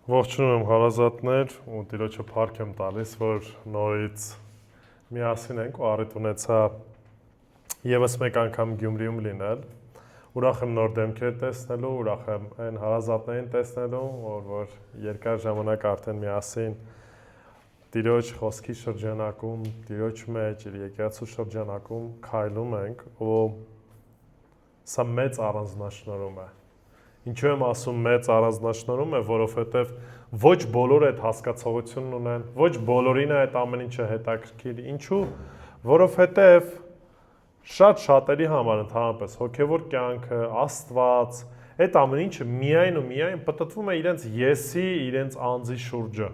Ողջունում եմ հարազատներ ու Տիրոջը փառք եմ տալիս, որ նորից միասին ենք ու առիթ ունեցա եւս մեկ անգամ Գյումրիում լինել։ Ուրախ եմ նոր դեմքեր տեսնելու, ուրախ եմ այն հարազատներին տեսնելու, որ երկար ժամանակ արդեն միասին Տիրոջ խոսքի շրջանակում, Տիրոջ մեջ, իր եկեղեցու շրջանակում քայլում ենք ու սա մեծ առանձնահատկություն է։ Ինչու եմ ասում մեծ առանձնահատկություն է, որովհետև ոչ բոլորը այդ հասկացողությունն ունեն, ոչ բոլորին է այդ ամեն ինչը հետաքրքիր։ Ինչու? Որովհետև շատերի համար ընդհանրապես հոգևոր կյանքը, Աստված, այդ ամեն ինչը միայն ու միայն պտտվում է իրենց եսի, իրենց անձի շուրջը։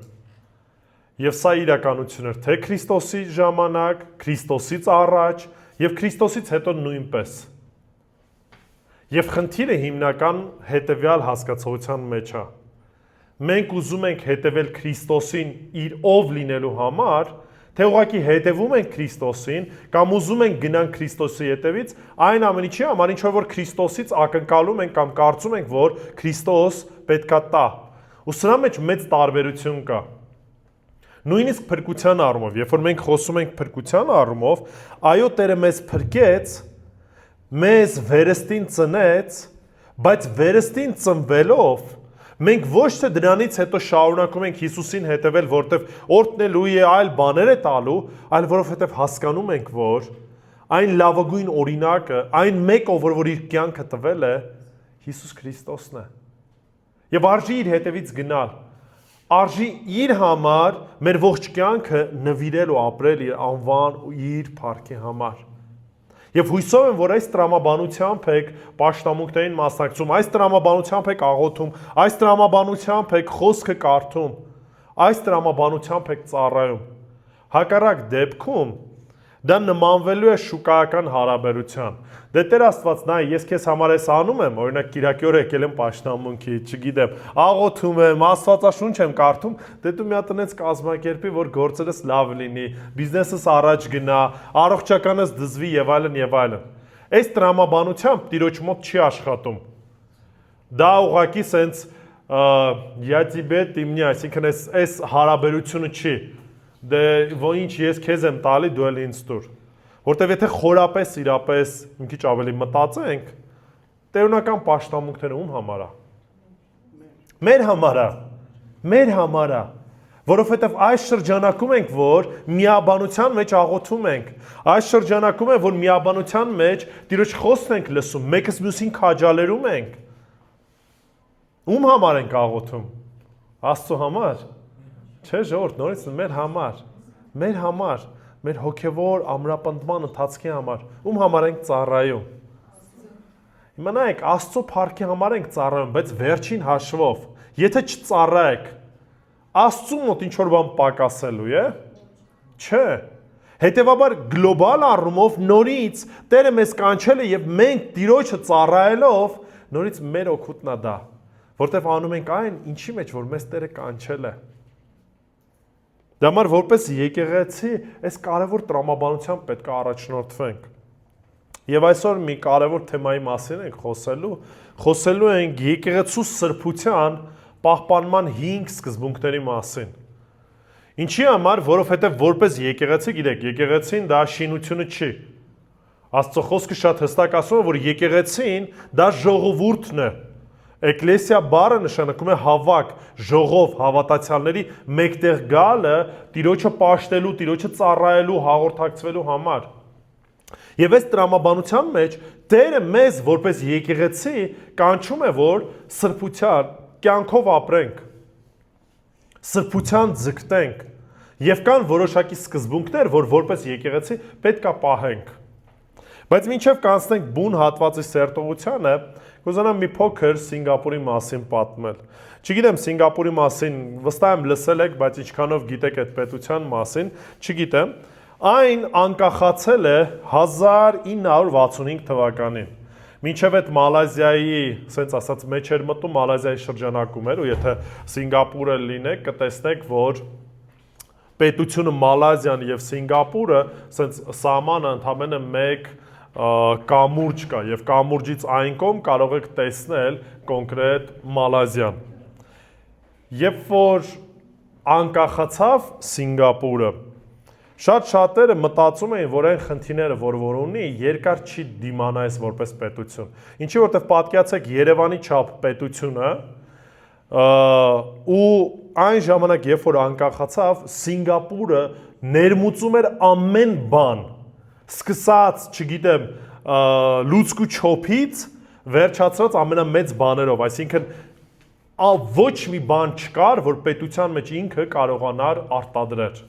Եվ սա իրականություն էր թե Քրիստոսի ժամանակ, Քրիստոսից առաջ եւ Քրիստոսից հետո նույնպես։ Եվ խնդիրը հիմնական հետևյալ հասկացողության մեջ է։ Մենք ուզում ենք հետևել Քրիստոսին իր ով լինելու համար, թե ուղղակի հետևում ենք Քրիստոսին, կամ ուզում ենք գնանք Քրիստոսի հետևից, այն ամեն ինչի համար, ինչ որ Քրիստոսից ակնկալում ենք կամ կարծում ենք, որ Քրիստոս պետքա տա։ Ու սրա մեջ մեծ տարբերություն կա։ Նույնիսկ փրկության առումով, երբ որ մենք խոսում ենք փրկության առումով, այո, Տերը մեզ փրկեց, մեզ վերստին ծնեց, բայց վերստին ծնվելով մենք ոչ թե դրանից հետո շարունակում ենք Հիսուսին հետևել, որտեվ օրհնելու է, այլ բաներ է տալու, այլ որովհետև հասկանում ենք, որ այն լավագույն օրինակը, այն մեկը, որ իր կյանքը տվել է, Հիսուս Քրիստոսն է։ Եվ արժի իր հետևից գնալ, արժի իր համար մեր ողջ կյանքը նվիրել ու ապրել իր անվան ու իր փառքի համար։ Եվ հույսով եմ, որ այս տրամաբանությամբ եք պաշտամունքներին մասնակցում, այս տրամաբանությամբ եք աղոթում, այս տրամաբանությամբ եք խոսքը կարդում, այս տրամաբանությամբ եք ծառայում։ Հակառակ դեպքում դա նմանվելու է շուկայական հարաբերության։ Դե Տեր Աստված, նայ, ես քեզ համար էս անում եմ, օրինակ Կիրակի օր եկել եմ պաշտամունքի, չգիտեմ, աղոթում եմ, Աստվածաշունչ եմ կարդում, դե դու մի հատ այնպես կազմակերպի, որ գործերս լավ լինի, բիզնեսս առաջ գնա, առողջականս դզվի եւ այլն եւ այլն։ Այս տրամաբանությամբ Տիրոջ մոտ չի աշխատում։ Դա ուղղակի սենց յատիբետ իմնի, այսինքն այս հարաբերությունը չի։ Դե ոչ ինչ ես քեզ եմ տալի, դու էլ ինձ տուր։ Որտեվ եթե խորապես իրապես մի քիչ ավելի մտածենք, տերունական պաշտամունքները ում համար է։ Մեր համար է։ Մեր համար է։ Որովհետև այս շրջանակում ենք, որ միաբանության մեջ աղոթում ենք։ Այս շրջանակում է, որ միաբանության մեջ Տիրոջ խոսքն ենք լսում, մեկս մյուսին քաջալերում ենք։ Ում համար ենք աղոթում։ Աստծո համար։ Չէ, ժողովուրդ, նորից մեր համար, մեր հոգևոր ամրապնդման ընթացքի համար, ում համար ենք ծառայում։ Հիմա նայեք, Աստծո փառքի համար ենք ծառայում, բայց վերջին հաշվով, եթե չծառայեք, Աստծո մոտ ինչ որ բան պակասելու է, չէ։ Հետևաբար գլոբալ առումով նորից Տերը մեզ կանչել է եւ մենք Տիրոջը ծառայելով նորից մեր օգուտն է դա, որտեվ անում ենք այն, ինչի մեջ որ մեզ Տերը կանչել է։ Դա համար որպես եկեղեցի այս կարևոր տրամաբանությամբ պետք է առաջնորդվենք։ Եվ այսօր մի կարևոր թեմայի մասին ենք խոսելու ենք եկեղեցու սրբության պահպանման 5 սկզբունքների մասին։ Ինչի համար, որովհետև որպես եկեղեցի, գիտեք, եկեղեցին դա շինությունը չի։ Աստծո խոսքը շատ հստակ ասում է, որ եկեղեցին դա ժողովուրդն է։ Էկլեսիա բառը նշանակում է հավաք, ժողով, հավատացյալների մեկտեղ գալը, Տիրոջը պաշտելու, Տիրոջը ծառայելու, հաղորդակցվելու համար։ Եվ այս տրամաբանության մեջ Տերը մեզ որպես եկեղեցի կանչում է, որ սրբության կյանքով ապրենք, սրբության ձգտենք, եւ կան որոշակի սկզբունքներ, որ որպես եկեղեցի պետք է պահենք։ Բայց մինչև կանցնենք բուն հատվածի սերտողությանը, կուզենամ մի փոքր Սինգապուրի մասին պատմել։ Չգիտեմ Սինգապուրի մասին, վստահ եմ լսել եք, բայց ինչքանով գիտեք այդ պետության մասին, չգիտեմ։ Այն անկախացել է 1965 թվականին։ Մինչև այդ Մալազիայի, ասենց ասած, մեջ էր մտնում, Մալազիայի շրջանակում էր, ու եթե Սինգապուրը լինեք, կտեսնեք, որ պետությունը Մալազիան եւ Սինգապուրը, ասենց սահմանը ընդամենը մեկ կամուրջ կա եւ կամուրջից այն կողմ կարող եք տեսնել կոնկրետ Մալազիան։ երբ որ անկախացավ Սինգապուրը, շատ-շատերը մտածում էին, որ այն խնդիրները, որ ունի, երկար չի դիմանա այս որպես պետություն։ Ինչի որտեղ պատկերացեք Երևանի չափ պետությունը, ու այն ժամանակ, երբ որ անկախացավ, Սինգապուրը ներմուծում էր ամեն բան, սկսած, չգիտեմ, լուցկու չոփից, վերջացրած ամենամեծ բաներով, այսինքն ոչ մի բան չկար, որ պետության մեջ ինքը կարողանար արտադրել։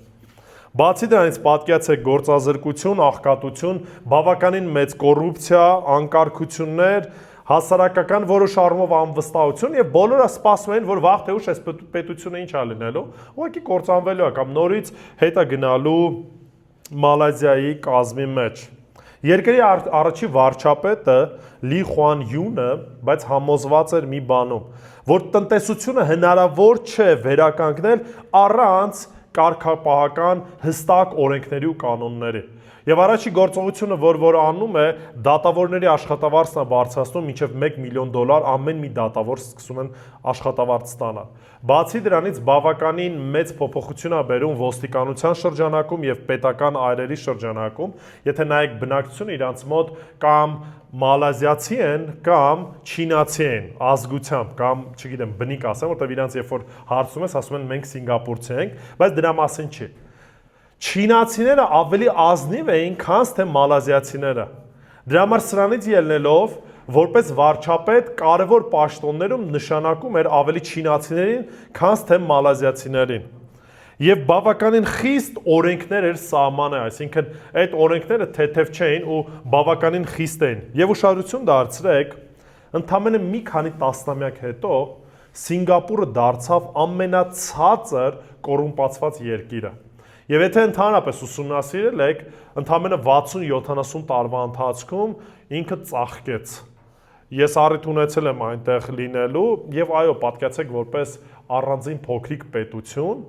Բացի դրանից պատկերացեք գործազրկություն, աղքատություն, բավականին մեծ կոռուպցիա, անկարգություններ, հասարակական որոշ առումով անվստահություն եւ բոլորը սպասում են, որ վաղ թե ուշ այս պետությունը ինչ է լինելու, ուղղակի կործանվելու է կամ նորից հետա գնալու Մալազիայի կազմի մեջ։ Երկրի առաջի վարչապետը Լի Խուան Յունը, բայց համոզված էր մի բանում, որ տնտեսությունը հնարավոր չէ վերականգնել առանց կարգապահական հստակ օրենքների ու կանոնների։ Եվ առաջի գործողությունը, որ անում է, դատավորների աշխատավարձն է բարձրացնում մինչև $1 միլիոն, ամեն մի դատավոր սկսում են աշխատավարձ ստանալ։ Բացի դրանից բավականին մեծ փոփոխություն է բերում ոստիկանության շրջանակում եւ պետական այրերի շրջանակում, եթե նայեք բնակչությունը իրանց մոտ կամ մալազիացի են կամ չինացի են ազգությամբ կամ չգիտեմ բնիկ ասեմ, որտեղ իրանց երբ որ հարցում ես, ասում են մենք սինգապուրցի ենք, բայց դրա մասին չի։ Չինացիները ավելի ազնիվ էին, քան թե մալազիացիները։ Դրա համար սրանից ելնելով, որպես վարչապետ կարևոր պաշտոններում նշանակում էր ավելի չինացիներին, քան թե մալազիացիներին։ Եվ բավականին խիստ օրենքներ էր սահմանը, այսինքն այդ օրենքները թեթև չէին ու բավականին խիստ էին։ Եվ ուշադրություն դարձրեք, ընդամենը մի քանի տասնամյակ հետո Սինգապուրը դարձավ ամենացածր կոռումպացված երկիրը։ Եվ եթե ընդհանրապես ուսումնասիրել եք, ընդամենը 60-70 տարվա ընթացքում ինքը ծաղկեց։ Ես առիթ ունեցել եմ այնտեղ լինելու եւ այո, պատկերացեք որպես առանձին փոքրիկ պետություն,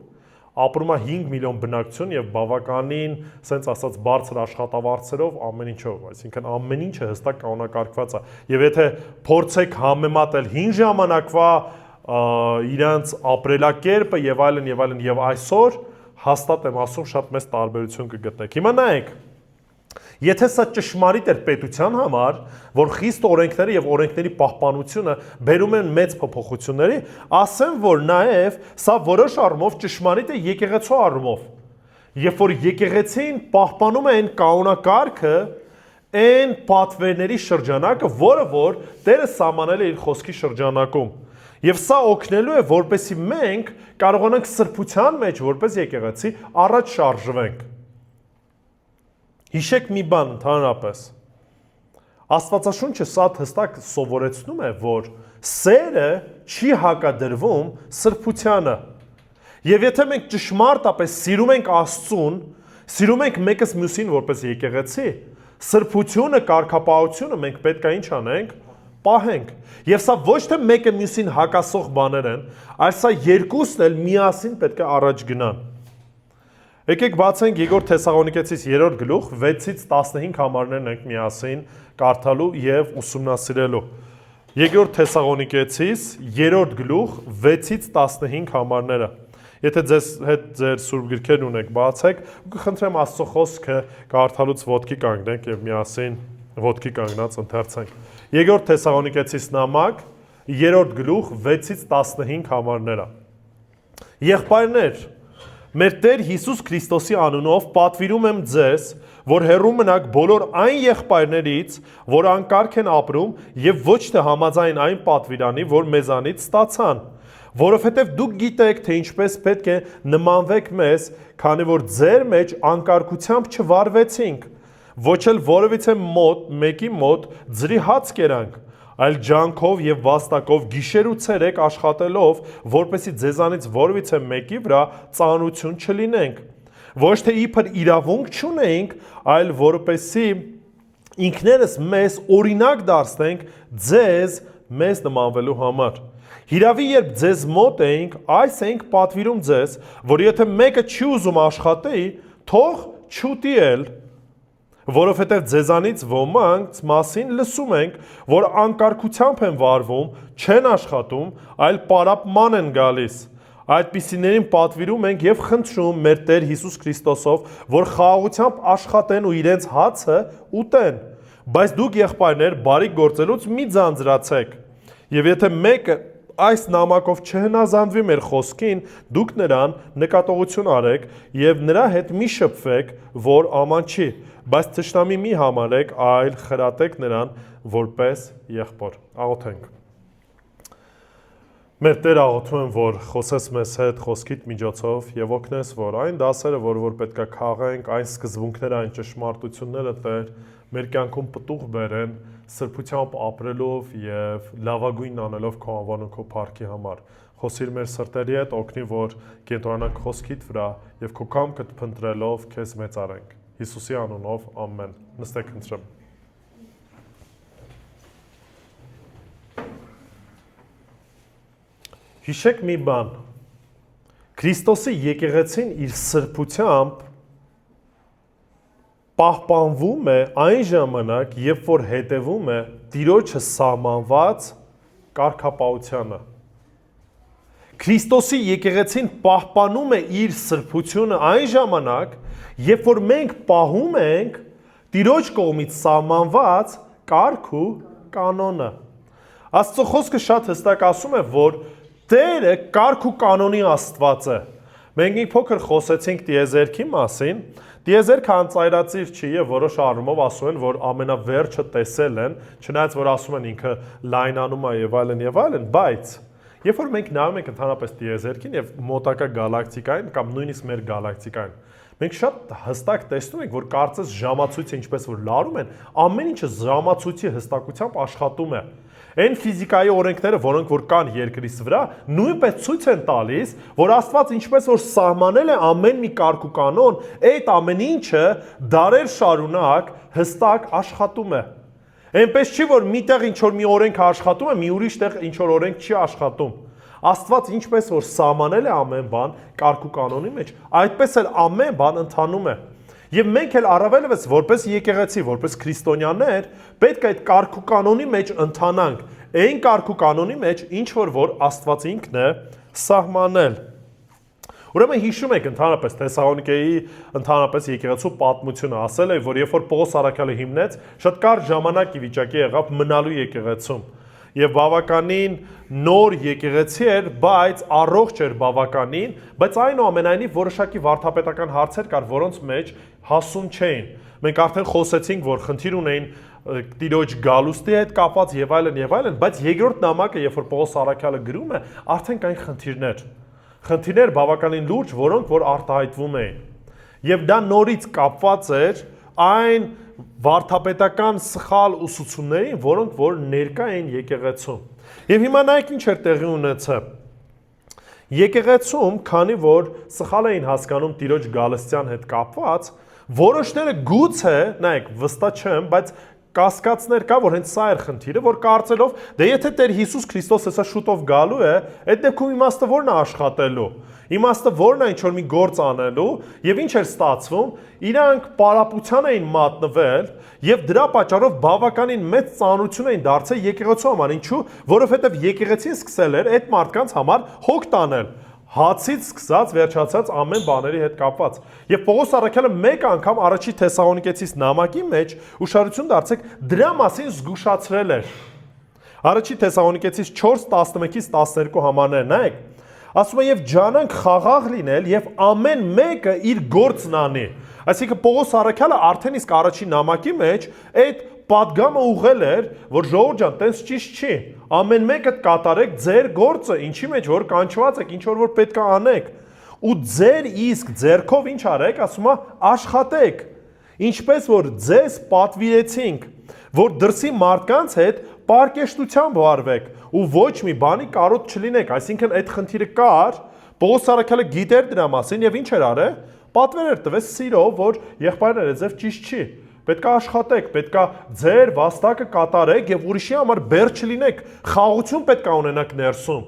ապրում է 5 միլիոն բնակչություն եւ բավականին, ասենց ասած, բարձր աշխատավարձերով ամեն ինչով, այսինքն ամեն ինչը հստակ կանոնակարգված է։ Եվ եթե փորձեք համեմատել հին ժամանակվա իրանց ապրելակերպը եւ այլն եւ այսօր, հաստատ եմ ասում շատ մեծ տարբերություն կգտնեք։ Հիմա նայեք, եթե սա ճշմարիտ էր պետության համար, որ խիստ օրենքները եւ օրենքների պահպանությունը բերում են մեծ փոփոխությունների, ասեմ, որ նաեւ սա որոշ առումով ճշմարիտ է եկեղեցու առումով։ Երբ որ եկեղեցին պահպանում է այն կանոնակարգը, այն պատվերների շրջանակը, որը որ Տերը սահմանել է իր խոսքի շրջանակում։ Եվ սա օգնելու է, որպեսզի մենք կարողանանք սրբության մեջ, որպես եկեղեցի, առաջ շարժվենք։ Հիշեք մի բան ընդհանրապես։ Աստվածաշունչը սա հստակ սովորեցնում է, որ սերը չի հակադրվում սրբությանը։ Եվ եթե մենք ճշմարտապես սիրում ենք Աստծուն, սիրում ենք մեկս մյուսին որպես եկեղեցի, սրբությունը, կարգապահությունը մենք պետք է ինչ անենք, պահենք։ Եվ սա ոչ թե մեկը մյուսին հակասող բաներ են, այլ սա երկուսն էլ միասին պետք է առաջ գնան։ Եկեք բացենք Երկրորդ Թեսաղոնիկեցիս 3-րդ գլուխ 6-ից 15 համարներն ենք միասին կարդալու եւ ուսումնասիրելու։ Երկրորդ Թեսաղոնիկեցիս 3-րդ գլուխ 6-ից 15 համարները։ Եթե ձեզ հետ ձեր սուրբ գրքերն ունեք, բացեք, ու կխնդրեմ Աստծո խոսքը կարդալուց ոտքի կանգնենք եւ միասին ոտքի կանգնած ընթերցենք։ Երկրորդ Թեսաղոնիկեցիս նամակ 3-րդ գլուխ 6-ից 15 համարները։ Եղբայրներ, մեր Տեր Հիսուս Քրիստոսի անունով պատվիրում եմ ձեզ, որ հեռու մնաք բոլոր այն եղբայրներից, որ անկարգ են ապրում եւ ոչ թե համաձայն այն պատվիրանի, որ մեզանից ստացան, որովհետեւ դուք գիտեք, թե ինչպես պետք է նմանվեք մեզ, քանի որ ձեր մեջ անկարգությամբ չվարվեցինք, ոչ էլ որևիցե մեկի մոտ ձրի հաց կերանք, այլ ջանքով եւ վաստակով գիշեր ու ցերեկ աշխատելով, որպեսզի ձեզանից որևիցե մեկի վրա ծանրություն չլինենք, ոչ թե իբր իրավունք չունենք, այլ որպեսզի ինքներս մեզ օրինակ դարձնենք ձեզ մեզ նմանվելու համար։ Հիրավի երբ ձեզ մոտ էինք, այս էինք պատվիրում ձեզ, որ եթե մեկը չի ուզում աշխատի, թող չուտի էլ, որովհետև ձեզանից ոմանց մասին լսում ենք, որ անկարգությամբ են վարվում, չեն աշխատում, այլ պարապման են գալիս, Այդպիսիներին պատվիրում ենք եւ խնդրում մեր Տեր Հիսուս Քրիստոսով, որ խաղաղությամբ աշխատեն ու իրենց հացը ուտեն։ Բայց դուք եղբայրներ բարիք գործելուց մի ձանձրացեք։ Եվ եթե մեկը այս նամակով չհնազանդվի մեր խոսքին, դուք նրան նկատողություն արեք եւ նրա հետ մի շփվեք, որ ամանչի, բայց թշնամի մի համարեք, այլ խրատեք նրան որպես եղբոր։ Աղոթենք։ Մեր Տեր, աղոթում եմ, որ խոսես մեզ հետ խոսքիդ միջոցով եւ օգնես, որ այն դասերը, որ պետքա քաղենք, այն սկզբունքները, այն ճշմարտությունները, Տեր, մեր կյանքում պտուղ բերեն, սրբությամբ ապրելով եւ լավագույնն անելով քո անվան ու քո փառքի համար։ Խոսիր մեր սրտերի հետ, օգնի, որ կենտրոնանանք խոսքիդ վրա եւ քո կամքդ փնտրելով քեզ մեծարենք։ Հիսուսի անունով, ամեն։ Նստեք, խնդրեմ։ Հիշեք մի բան, Քրիստոսի եկեղեցին իր սրբությամբ պահպանվում է այն ժամանակ, երբ որ հետևում է Տիրոջը սահմանված կարգապահությանը։ Քրիստոսի եկեղեցին պահպանում է իր սրբությունը այն ժամանակ, երբ որ մենք պահում ենք Տիրոջ կողմից սահմանված կարգ ու կանոնը։ Աստծո խոսքը շատ հստակ ասում է, որ Տերը կարգ ու կանոնի Աստված է։ Մենք մի փոքր խոսեցինք տիեզերքի մասին։ Տիեզերքը անծայրածիր չի եւ որոշ առումով ասում են, որ ամենավերջը տեսել են, չնայած որ ասում են ինքը լայնանում է եւ այլն, բայց երբ որ մենք նայում ենք ընդհանրապես տիեզերքին եւ մոտակա գալակտիկային կամ նույնիսկ մեր գալակտիկային, մենք շատ հստակ տեսնում ենք, որ կարծես ժամացույցը ինչպես որ լարում են, ամեն ինչը ժամացույցի հստակությամբ աշխատում է։ Այն ֆիզիկայի օրենքները, որոնք որ կան երկրից վրա, նույնպես ցույց են տալիս, որ Աստված ինչպես որ սահմանել է ամեն մի կարգ ու կանոն, այդ ամեն ինչը դարեր շարունակ հստակ աշխատում է։ Այնպես չի, որ միտեղ ինչ որ մի օրենք աշխատում է, մի ուրիշ տեղ ինչ որ օրենք չի աշխատում։ Աստված ինչպես որ սահմանել է ամեն բան կարգ ու կանոնի մեջ, այդպես էլ ամեն բան ընթանում է։ Եվ մենք էլ առավելևս որպես եկեղեցի, որպես քրիստոնյաներ, պետք է այդ կարգ ու կանոնի մեջ ընթանանք, այն կարգ ու կանոնի մեջ, ինչ որ Աստված ինքն է սահմանել։ Ուրեմն հիշում եք ընդհանրապես Թեսաղոնիկեի ընդհանրապես եկեղեցու պատմությունը, ասել է, որ երբ որ Պողոս առաքյալը հիմնեց, շատ կարճ ժամանակ ի վիճակի եղավ մնալու եկեղեցում։ Եվ բավականին նոր եկեղեցի էր, բայց առողջ էր բավականին, բայց այնուամենայնիվ որոշակի վարդապետական հարցեր կար, որոնց մեջ հասուն չէին։ Մենք արդեն խոսեցինք, որ խնդիր ունեին Տիրոջ գալուստի հետ կապված եւ այլն, բայց երկրորդ նամակը, երբ որ Պողոս առաքյալը գրում է, արդեն կային խնդիրներ բավականին լուրջ, որոնք որ արտահայտվում էին։ Եվ դա նորից կապված էր այն վարդապետական սխալ ուսուցումներին, որոնք որ ներկա էին եկեղեցում։ Եվ հիմա նայեք ինչ էր տեղի ունեցել։ Եկեղեցում, քանի որ սխալ էին հասկանում Տիրոջ գալստյան հետ կապված, որոշները գուցե, նայեք, վստահ չեմ, բայց կասկածներ կա, որ հենց սա էր խնդիրը, որ կարծելով, դե եթե Տեր Հիսուս Քրիստոս հեսա շուտով գալու է, այդ դեպքում իմաստը ո՞րն է աշխատելու։ Իմաստը ո՞րն է ինչ որ մի գործ անելու, եւ ինչ էր ստացվում, իրանք պարապության էին մատնվել եւ դրա պատճառով բավականին մեծ ծանրություն էին դարձել եկեղեցու համար, ինչու, որովհետեւ եկեղեցին սկսել էր այդ մարդկանց համար հոգ տանել, հացից սկսած վերջացած ամեն բաների հետ կապված։ Եվ Պողոս առաքյալը մեկ անգամ առաջի Թեսաղոնիկեցիս նամակի մեջ ուշադրություն դարձեք դրա մասին զգուշացրել էր։ Առաջի Թեսաղոնիկեցիս 4:11-ից 12 համարներ, նայեք, ասում է եւ ջանանք խաղաղ լինել եւ ամեն մեկը իր գործն անի։ Այսինքն Պողոս առաքյալը արդեն իսկ առաջի նամակի մեջ այդ պատգամը ուղղել էր, որ ժողովուրդ ջան, տենց ճիշտ չի։ Ամեն մեկը կատարեք ձեր գործը, ինչի մեջ որ կանչված եք, ինչ որ պետք է անեք։ Ու ձեր իսկ ձեռքով ինչ արեք, ասում է աշխատեք։ Ինչպես որ ձեզ պատվիրեցինք, որ դրսի մարդկանց հետ պարկեշտությամբ վարվեք ու ոչ մի բանի կարոտ չլինեք, այսինքն այդ խնդիրը կար, Պողոս առաքյալը գիտեր դրա մասին եւ ինչ էր արել, պատվեր էր տվել սիրով, որ եղբայրները ձեզ ճիշտ չի։ Պետք է աշխատեք, պետք է ձեր վաստակը կատարեք եւ ուրիշի համար բեր չլինեք, խաղաղություն պետք է ունենաք ներսում։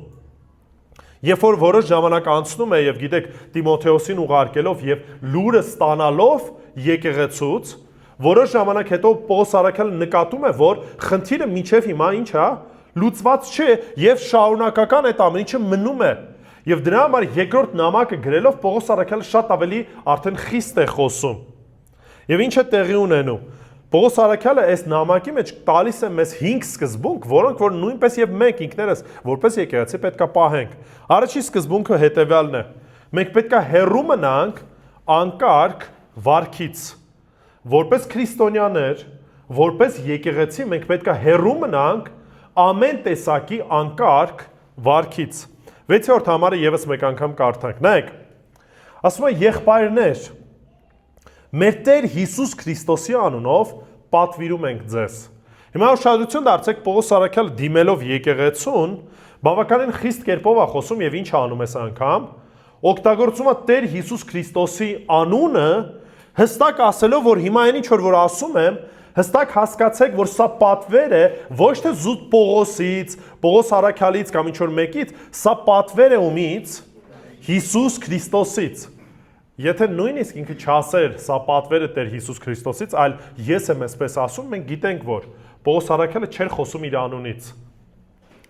Երբ որ որոշ ժամանակ անցնում է եւ գիտեք Տիմոթեոսին ուղարկելով եւ լուրը ստանալով եկեղեցուց, որոշ ժամանակ հետո Պողոս առաքյալը նկատում է, որ խնդիրը մինչեւ հիմա ինչ է, լուծված չէ եւ շարունակական այդ ամեն ինչը մնում է։ Եվ դրա համար երկրորդ նամակը գրելով Պողոս առաքյալը շատ ավելի արդեն խիստ է խոսում։ Եվ ինչ է տեղի ունենում։ Պողոս առաքյալը այս նամակի մեջ տալիս է մեզ 5 սկզբունք, որոնք որ նույնպես եւ մենք ինքներս որպես եկեղեցի պետքա պահենք։ Առաջի սկզբունքը հետեւյալն է. մենք պետքա հեռու մնանք անկարգ վարքից։ Որպես քրիստոնյաներ, որպես եկեղեցի մենք պետքա հեռու մնանք ամեն տեսակի անկարգ վարքից։ 6-րդ համարը եւս մեկ անգամ կարդանք։ Նայեք, ասում է եղբայրներ, մեր Տեր Հիսուս Քրիստոսի անունով պատվիրում ենք ձեզ։ Հիմա ուշադրություն դարձեք Պողոս առաքյալը դիմելով եկեղեցուն, բավականին խիստ կերպով է խոսում եւ ինչ անում է անգամ, օգտագործում է Տեր Հիսուս Քրիստոսի անունը, հստակ ասելով, որ հիմա այն ինչ որ ասում եմ, հստակ հասկացեք, որ սա պատվեր է ոչ թե զուտ Պողոսից, Պողոս առաքյալից կամ ինչ որ մեկից, սա պատվեր է ումից Հիսուս Քրիստոսից։ Եթե նույնիսկ ինքը չասեր, սա պատվեր է Տեր Հիսուս Քրիստոսից, այլ ես եմ այսպես ասում, մենք գիտենք, որ Պողոս առաքյալը չէր խոսում իր անունից։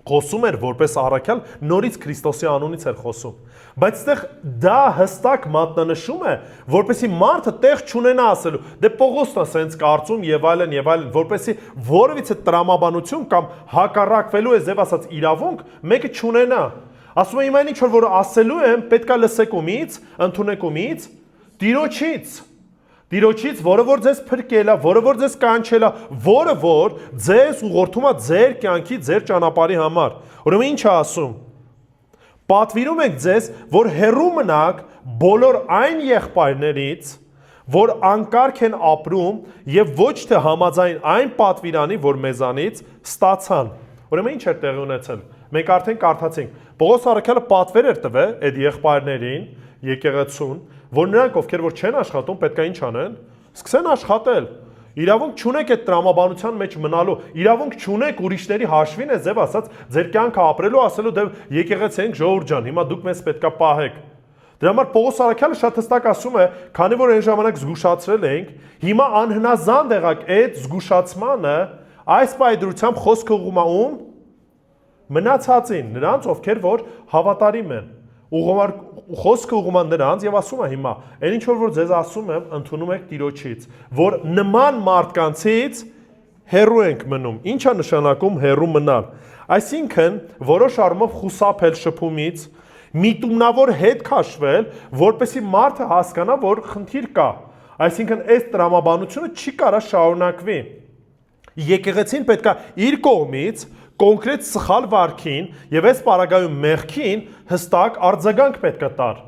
Խոսում էր որպես առաքյալ, նորից Քրիստոսի անունից էր խոսում։ Բայց այդտեղ դա հստակ մատնանշում է, որպեսի մարդը տեղ չունենա ասելու, դե Պողոսն է սենց կարծում եւ այլն, որպեսի որևիցե տրամաբանություն կամ հակառակվելու է ձև ասած իրավունք մեկը չունենա։ Ասում եմ այն ինչ որ ասելու եմ, պետքա լսեք ումից, ընդունեք ումից, Տիրոջից, որը որ ձեզ փրկել է, որը որ ձեզ կանչել է, որը որ ձեզ ուղղորդում է ձեր կյանքի, ձեր ճանապարհի համար։ Ուրեմն ինչ է ասում։ Պատվիրում ենք ձեզ, որ հեռու մնաք բոլոր այն եղբայրներից, որ անկարգ են ապրում եւ ոչ թե համաձայն այն պատվիրանի, որ մեզանից ստացան։ Ուրեմն ինչ էր տեղի ունեցել։ Մենք արդեն կարդացինք։ Պողոս առաքյալը պատվեր էր տվել այդ եղբայրներին, եկեղեցուն, որ նրանք ովքեր որ չեն աշխատում, պետք է ինչ անեն, սկսեն աշխատել։ Իրավունք չունեք այդ տրամաբանության մեջ մնալու, իրավունք չունեք ուրիշների հաշվին է ձև ասած ձեր կյանքը ապրելու, ասելու դե եկեղեցի ենք ժողովուրդ ջան, հիմա դուք մեզ պետքա պահեք։ Դրա համար Պողոս առաքյալը շատ հստակ ասում է, քանի որ այն ժամանակ զգուշացրել ենք, հիմա անհնազանդ եղաք այդ զգուշացմանը, այս պայդրությամբ խոսքը ուղղում է ում մնացածին, նրանց ովքեր որ հավատարիմ են։ Խոսքը ուղղում է նրանց եւ ասում է հիմա, այն ինչ որ ձեզ ասում եմ, ընդունում եք Տիրոջից, որ նման մարդկանցից հեռու ենք մնում։ Ինչ է նշանակում հեռու մնալ։ Այսինքն, որոշ առումով խուսափել շփումից, միտումնավոր հետ քաշվել, որպեսզի մարդը հասկանա, որ խնդիր կա։ Այսինքն, այս տրամաբանությունը չի կարա շարունակվի։ Եկեղեցին պետքա իր կողմից կոնկրետ սխալ վարքին եւ այս պարագայում մեղքին հստակ արձագանք պետքա տար,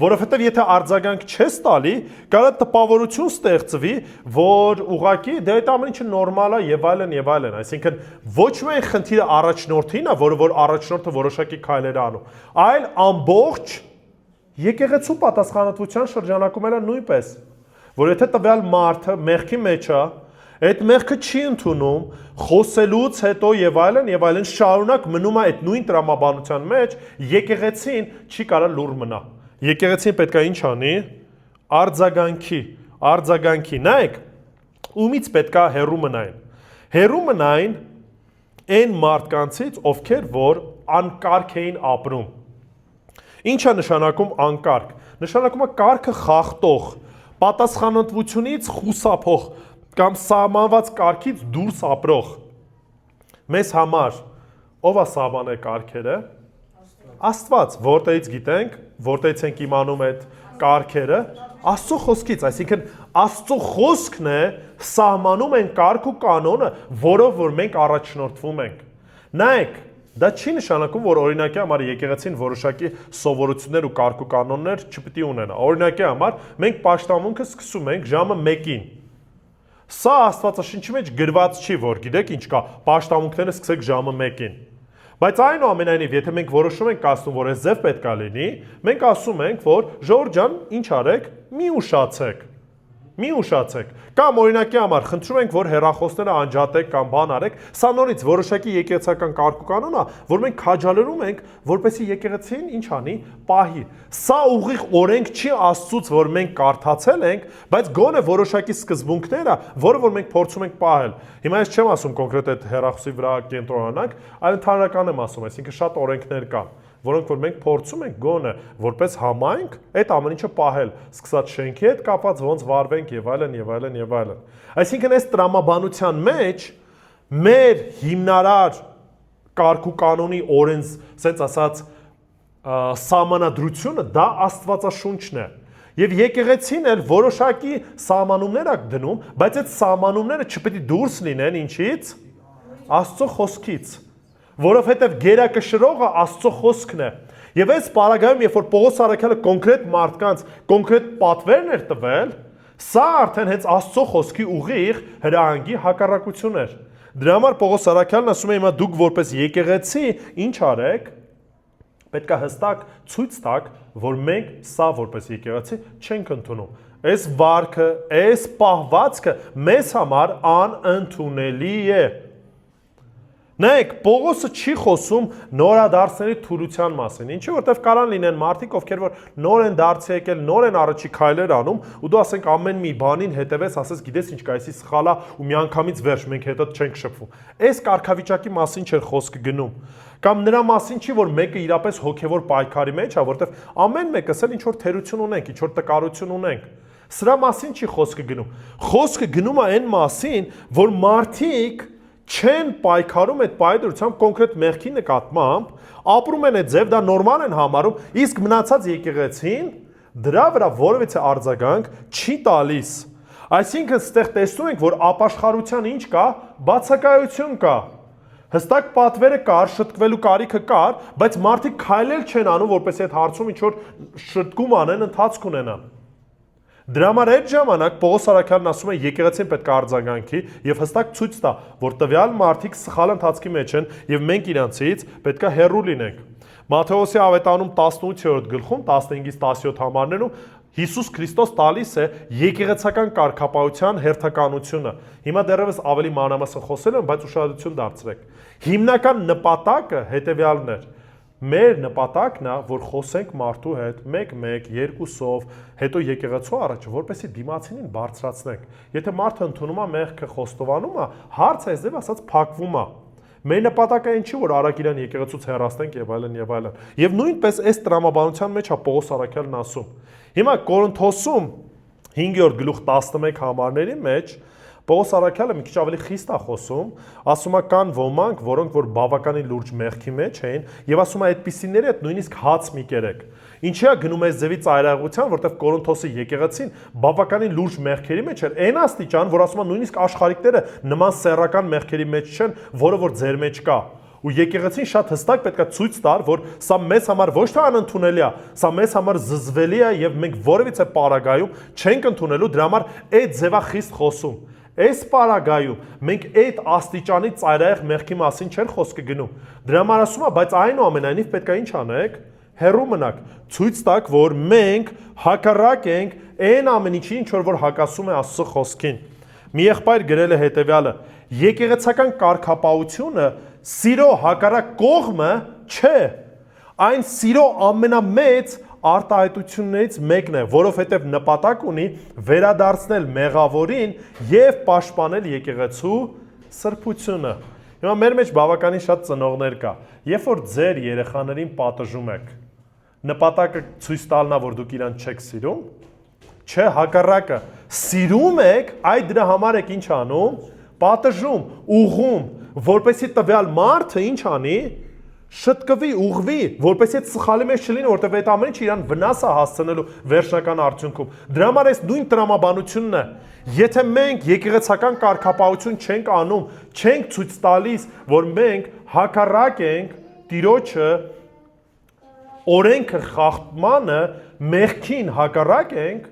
որովհետեւ եթե արձագանք չես տալի, կարա տպավորություն ստեղծվի, որ ուղակի դե այդ ամեն ինչը նորմալ է եւ այլն, այսինքն ոչ միայն խնդիրը առաջնորդին է, որ առաջնորդը որոշակի քայլեր անում, այլ ամբողջ եկեղեցու պատասխանատվության շրջանակում էլ է նույնպես, որ եթե տվյալ մարդը մեղքի մեջ է, այդ մեղքը չի ընդունում, խոսելուց հետո եւ այլն շարունակ մնում է այդ նույն տրամաբանության մեջ, եկեղեցին չի կարա լուր մնա։ Եկեղեցին պետք է ինչ անի, արձագանքի, նայեք, ումից պետք է հեռու մնային։ Հեռու մնային այն մարդկանցից, ովքեր որ անկարգ էին ապրում։ Ինչ է նշանակում անկարգ։ Նշանակում է կարգը խախտող, պատասխանատվությունից խուսափող կամ սահմանված կարգից դուրս ապրող։ Մեզ համար ով է սահմանել կարգերը։ Աստված, որտեղից գիտենք, որտեղից ենք իմանում այդ կարգերը, Աստծո խոսքից, այսինքն Աստծո խոսքն է սահմանում են կարգ ու կանոնը, որով որ մենք առաջնորդվում ենք։ Նայեք, դա չի նշանակում, որ օրինակի համար եկեղեցին որոշակի սովորություններ ու կարգ ու կանոններ չպիտի ունենա։ Օրինակի համար մենք պաշտամունքը սկսում ենք ժամը 1-ին։ Սա Աստվածաշնչի մեջ գրված չի, որ գիտեք ինչ կա, պաշտամունքները սկսեք ժամը 1-ին։ Բայց այնուամենայնիվ, եթե մենք որոշում ենք ասում, որ այս ձև պետք է լինի, մենք ասում ենք, որ ժողովուրդ ջան, ինչ արեք, մի ուշացեք։ Կամ օրինակի համար խնդրում ենք, որ հեռախոսները անջատեք կամ բան արեք, սա նորից որոշակի եկեղեցական կարգ ու կանոն է, որ մենք քաջալերում ենք, որպեսզի եկեղեցին ինչ անի, պահի։ Սա ուղիղ օրենք չի Աստծուց, որ մենք կարդացել ենք, բայց գոնե որոշակի սկզբունքներ է, որը որ մենք փորձում ենք պահել։ Հիմա ես չեմ ասում կոնկրետ այդ հեռախոսի վրա կենտրոնանանք, այլ ընդհանրական եմ ասում, այսինքն շատ օրենքներ կան, որոնք որ մենք փորձում ենք գոնը որպես համայնք այդ ամեն ինչը պահել, սկսած շենքի հետ կապված ոնց վարվենք եւ այլն եւ այլն եւ այլն։ Այսինքն այս տրամաբանության մեջ մեր հիմնարար կարգ ու կանոնի օրենս, ասենց ասած, սահմանադրությունը դա Աստվածաշունչն է։ Եվ եկեղեցին էլ որոշակի սահմանումներ է դնում, բայց այդ սահմանումները չպետք է դուրս լինեն ինչից։ Աստծո խոսքից, որովհետև գերակշռողը Աստծո խոսքն է։ Եվ այս պարագայում, երբ որ Պողոս առաքյալը կոնկրետ մարդկանց կոնկրետ պատվերներ էր տվել, սա արդեն հենց Աստծո խոսքի ուղիղ հրահանգի հակառակություն էր։ Դրա համար Պողոս առաքյալն ասում է, հիմա դուք որպես եկեղեցի ինչ արեք, պետք է հստակ ցույց տաք, որ մենք սա որպես եկեղեցի չենք ընդունում։ Այս վարքը, այս պահվածքը մեզ համար անընդունելի է։ Նայեք, Պողոսը չի խոսում նորադարձների թուլության մասին, ինչի որտեվ կարան լինեն մարդիկ, ովքեր որ նոր են դարձի եկել, նոր են առաջի քայլեր անում, ու դու ասենք ամեն մի բանին հետևես, ասես գիտես ինչ կա, այսի սխալ է ու միանգամից վերջ, մենք հետդ չենք շփվում։ Այս կարգավիճակի մասին չէր խոսքը գնում։ Կամ նրա մասին չի, որ մեկը իրապես հոգևոր պայքարի մեջ է, որտեվ ամեն մեկս էլ ինչ որ թերություն ունենք, ինչ որ տկարություն ունենք։ Սրա մասին չի խոսքը գնում։ Խոսքը գնում է այն մասին, որ մարդիկ չեն պայքարում այդ պայքարությամբ կոնկրետ մեղքի նկատմամբ, ապրում են այդ ձև, դա նորմալ են համարում, իսկ մնացած եկեղեցին դրա վրա որևիցե արձագանք չի տալիս։ Այսինքն ստեղ տեսնում ենք, որ ապաշխարության ինչ կա, բացակայություն կա։ Հստակ պատվերը կար, շտկվելու կարիքը կար, բայց մարդիկ քայլել չեն անում, որպես այդ հարցում ինչ որ շտկում անեն, ընթացք ունենան։ Դրա համար այդ ժամանակ Պողոս առաքյալն ասում է եկեղեցին պետք է արձագանքի եւ հստակ ցույց տա, որ տվյալ մարդիկ սխալ ընթացքի մեջ են եւ մենք իրանցից պետք է հեռու լինենք։ Մատթեոսի ավետարանում 18-րդ գլխում 15-ից 17 համարներում Հիսուս Քրիստոս տալիս է եկեղեցական կարգապահության հերթականությունը։ Հիմա դեռևս ավելի մանրամասն խոսել եմ, բայց ուշադրություն դարձրեք։ Հիմնական նպատակը հետևյալն էր։ Մեր նպատակն է, որ խոսենք մարդու հետ 1-1, 2-ով, հետո եկեղեցու առաջ, որպեսզի դիմացինին բարձրացնենք։ Եթե մարդը ընդունում է մեղքը, խոստովանում է, հարցը այսպես ասած փակվում է։ Մեր նպատակը այն չի, որ արագ իրան եկեղեցուց հեռացնենք եւ այլն եւ այլն։ Եվ նույնպես այս տրամաբանության մեջ է Պողոս առաքյալն ասում։ Հիմա Կորինթոսում 5-րդ գլուխ 11 համարների մեջ Պողոս առաքյալը մի քիչ ավելի խիստ է խոսում, ասում է կան ոմանք, որոնք որ բավականին լուրջ մեղքի մեջ էին, եւ ասում է այդպիսիների հետ նույնիսկ հաց մի կերեք։ Ինչի է գնում այս ձևի ծայրահեղության, որտեղ Կորինթոսի եկեղեցին բավականին լուրջ մեղքերի մեջ էր, այն աստիճան, որ ասում է նույնիսկ աշխարհիկները նման սեռական մեղքերի մեջ չեն, որը որ ձեր մեջ կա։ Ու եկեղեցին շատ հստակ պետք է ցույց տար, որ սա մեզ համար ոչ թե անընդունելի է, սա մեզ համար զզվելի է եւ մենք որևիցե պարագայում չենք ընդունելու, դրա համար այդ ձևա խիստ խոսում։ Այս պարագայում մենք այդ աստիճանի ծայրահեղ մեղքի մասին չեն խոսքը գնում։ Դրա համար ասում է, բայց այնուամենայնիվ պետք է ինչ անեք, հեռու մնաք, ցույց տաք, որ մենք հակառակ ենք այն ամեն ինչին, ինչ որ հակասում է Աստծո խոսքին։ Մի եղբայր գրել է հետևյալը. եկեղեցական կարգապահությունը սիրո հակառակ կողմը չէ, այն սիրո ամենամեծ արտահայտություններից մեկն է, որովհետև նպատակ ունի վերադարձնել մեղավորին եւ պաշտպանել եկեղեցու սրբությունը։ Հիմա մեր մեջ բավականին շատ ծնողներ կա։ Երբ որ ձեր երեխաներին պատժում եք, նպատակը ցույց տալն է, որ դուք իրան չեք սիրում, չէ, հակառակը, սիրում եք, այդ դրա համար եք ինչ անում, պատժում, ուղղում, որպեսզի տվյալ մարդը ինչ անի, շտկվի, ուղղվի, որպեսզի այդ սխալի մեջ չլինի, որտեղ այդ ամեն ինչը իրան վնաս է հասցնելու վերջնական արդյունքում։ Դրա համար այս նույն տրամաբանությունն է։ Եթե մենք եկեղեցական կարգապահություն չենք անում, չենք ցույց տալիս, որ մենք հակառակ ենք Տիրոջը օրենքը խախտմանը, մեղքին հակառակ ենք,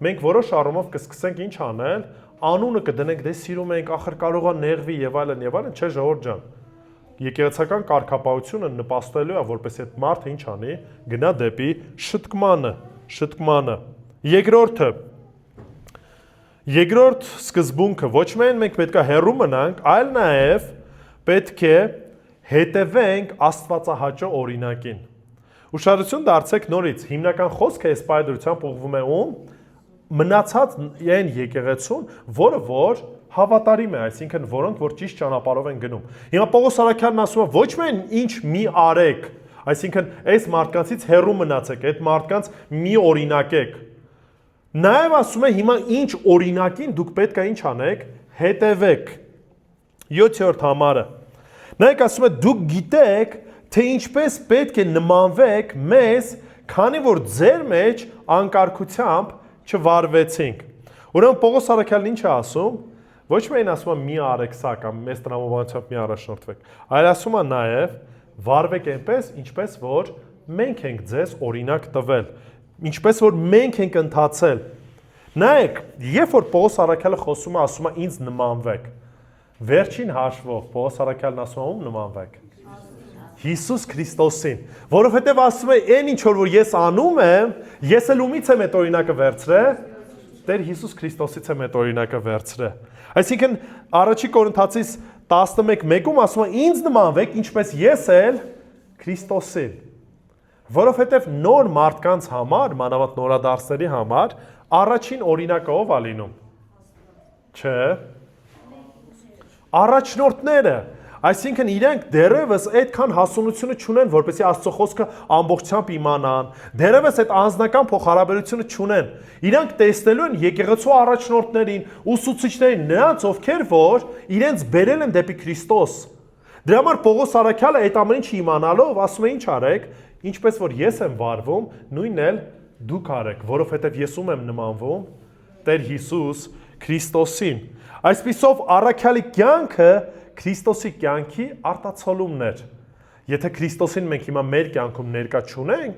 մենք որոշ առումով կսկսենք ինչ անել, անունը կդնենք, դե սիրում ենք, ախր կարող է նեղվի եւ այլն, չէ, ժողովուրդ ջան։ Եկեղեցական կարգապահությունը նպաստելու է, որպես այդ մարդը ինչ անի, գնա դեպի շտկմանը։ Երկրորդ սկզբունքը, ոչ միայն մենք պետք է հեռու մնանք, այլ նաև պետք է հետևենք Աստվածահաճո օրինակին։ Ուշադրություն դարձեք նորից, հիմնական խոսքը այս պայդրությամբ ուղղվում է ում, մնացած այն եկեղեցուն, որը որ հավատարիմ է, այսինքն որոնք որ ճիշտ ճանապարհով են գնում։ Հիմա Պողոս առաքյալն ասում է ոչ միայն ինչ մի արեք, Այսինքն, այս մարդկանցից հեռու մնացեք, այդ մարդկանց մի օրինակեք։ Նաև ասում է հիմա ինչ օրինակին դուք պետք է ինչ անեք, հետևեք։ 7-րդ համարը։ Նայեք ասում է դուք գիտեք, թե ինչպես պետք է նմանվեք մեզ, քանի որ ձեր մեջ անկարգությամբ չվարվեցինք։ Ուրեմն Պողոս առաքյալն ինչ է ասում։ Ոչ միայն ասում է մի արեք սա կամ մեծ տրամաբանությամբ մի առաջնորդվեք, այլ ասում է նաև վարվեք այնպես, ինչպես որ մենք ենք ձեզ օրինակ տվել, ինչպես որ մենք ենք ընթացել։ Նայեք, երբ որ Պողոս առաքյալը խոսում է, ասում է ինձ նմանվեք։ Վերջին հաշվով Պողոս առաքյալն ասում է ում նմանվեք։ Հիսուս Քրիստոսին, որովհետև ասում է այն ինչ որ ես անում եմ, ես էլ ումից եմ այդ օրինակը վերցրել, Տեր Հիսուս Քրիստոսից եմ այդ օրինակը վերցրել։ Այսինքն առաջի Կորինթացիս 11:1-ում ասում է ինձ նմանվեք, ինչպես ես էլ Քրիստոսին։ Որովհետև նոր մարդկանց համար, մանավանդ նորադարձների համար, առաջին օրինակը ով է լինում։ Չէ։ Առաջնորդները, այսինքն իրենք դեռևս այդքան հասունությունը չունեն, որպեսզի Աստծո խոսքը ամբողջությամբ իմանան, դեռևս այդ անձնական փոխհարաբերությունը չունեն։ Իրանք տեսնելու են եկեղեցու առաջնորդներին, ուսուցիչներին, նրանց ովքեր որ իրենց բերել են դեպի Քրիստոս։ Դրա համար Պողոս առաքյալը այդ ամեն ինչը իմանալով ասում է ինչ արեք, ինչպես որ ես եմ վարվում, նույնն էլ դուք արեք, որովհետև ես ում եմ նմանվում Տեր Հիսուս Քրիստոսին։ Այսպիսով առաքյալի կյանքը Քրիստոսի կյանքի արտացոլումն էր։ Եթե Քրիստոսին մենք հիմա մեր կյանքում ներկա չունենք,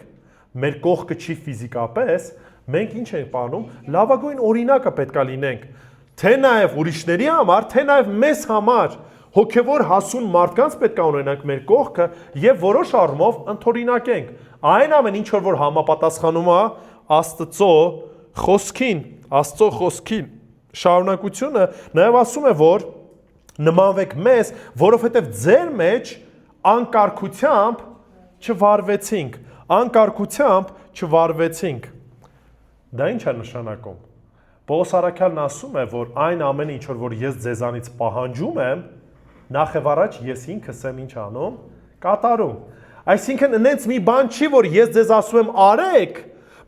մեր կողքը չի ֆիզիկապես, մենք ինչ ենք անում, լավագույն օրինակը պետք է լինենք, թե նաև ուրիշների համար, թե նաև մեզ համար, հոգևոր հասուն մարդկանց պետք է ունենանք մեր կողքը եւ որոշ առումով ընդօրինակենք։ Այն ամեն ինչ որ համապատասխանում է Աստծո խոսքին, շարունակությունը նաև ասում է, որ նմանվեք մեզ, որովհետև ձեր մեջ անկարգությամբ չվարվեցինք։ Դա ինչ է նշանակում։ Պողոս առաքյալն ասում է, որ այն ամեն ինչ որ ես ձեզանից պահանջում եմ, նախևառաջ ես ինքս եմ ինչ անում, կատարում։ Այսինքն այնց մի բան չի, որ ես ձեզ ասում եմ արեք,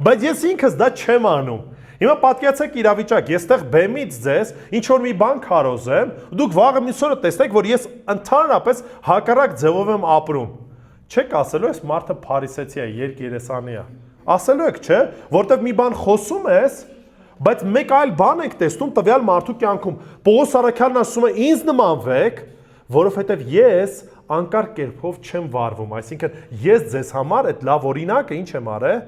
բայց ես ինքս դա չեմ անում։ Հիմա պատկերացեք իրավիճակ, եստեղ բեմից ձեզ ինչ որ մի բան քարոզեմ, դուք վաղը մյուս օրը տեսնեք, որ ես ընդհանրապես հակառակ ձևով եմ ապրում։ Չեք ասելու ես մարդը փարիսեցի է, երկերեսանի է։ Ասելու եք, չէ, որտեղ մի բան խոսում ես, բայց մեկ այլ բան եք տեսնում տվյալ մարդու կյանքում։ Պողոս առաքյալն ասում է ինձ նմանվեք, որովհետև ես անկարգ կերպով չեմ վարվում, այսինքն ես ձեզ համար այդ լավ օրինակը ինչ եմ արել,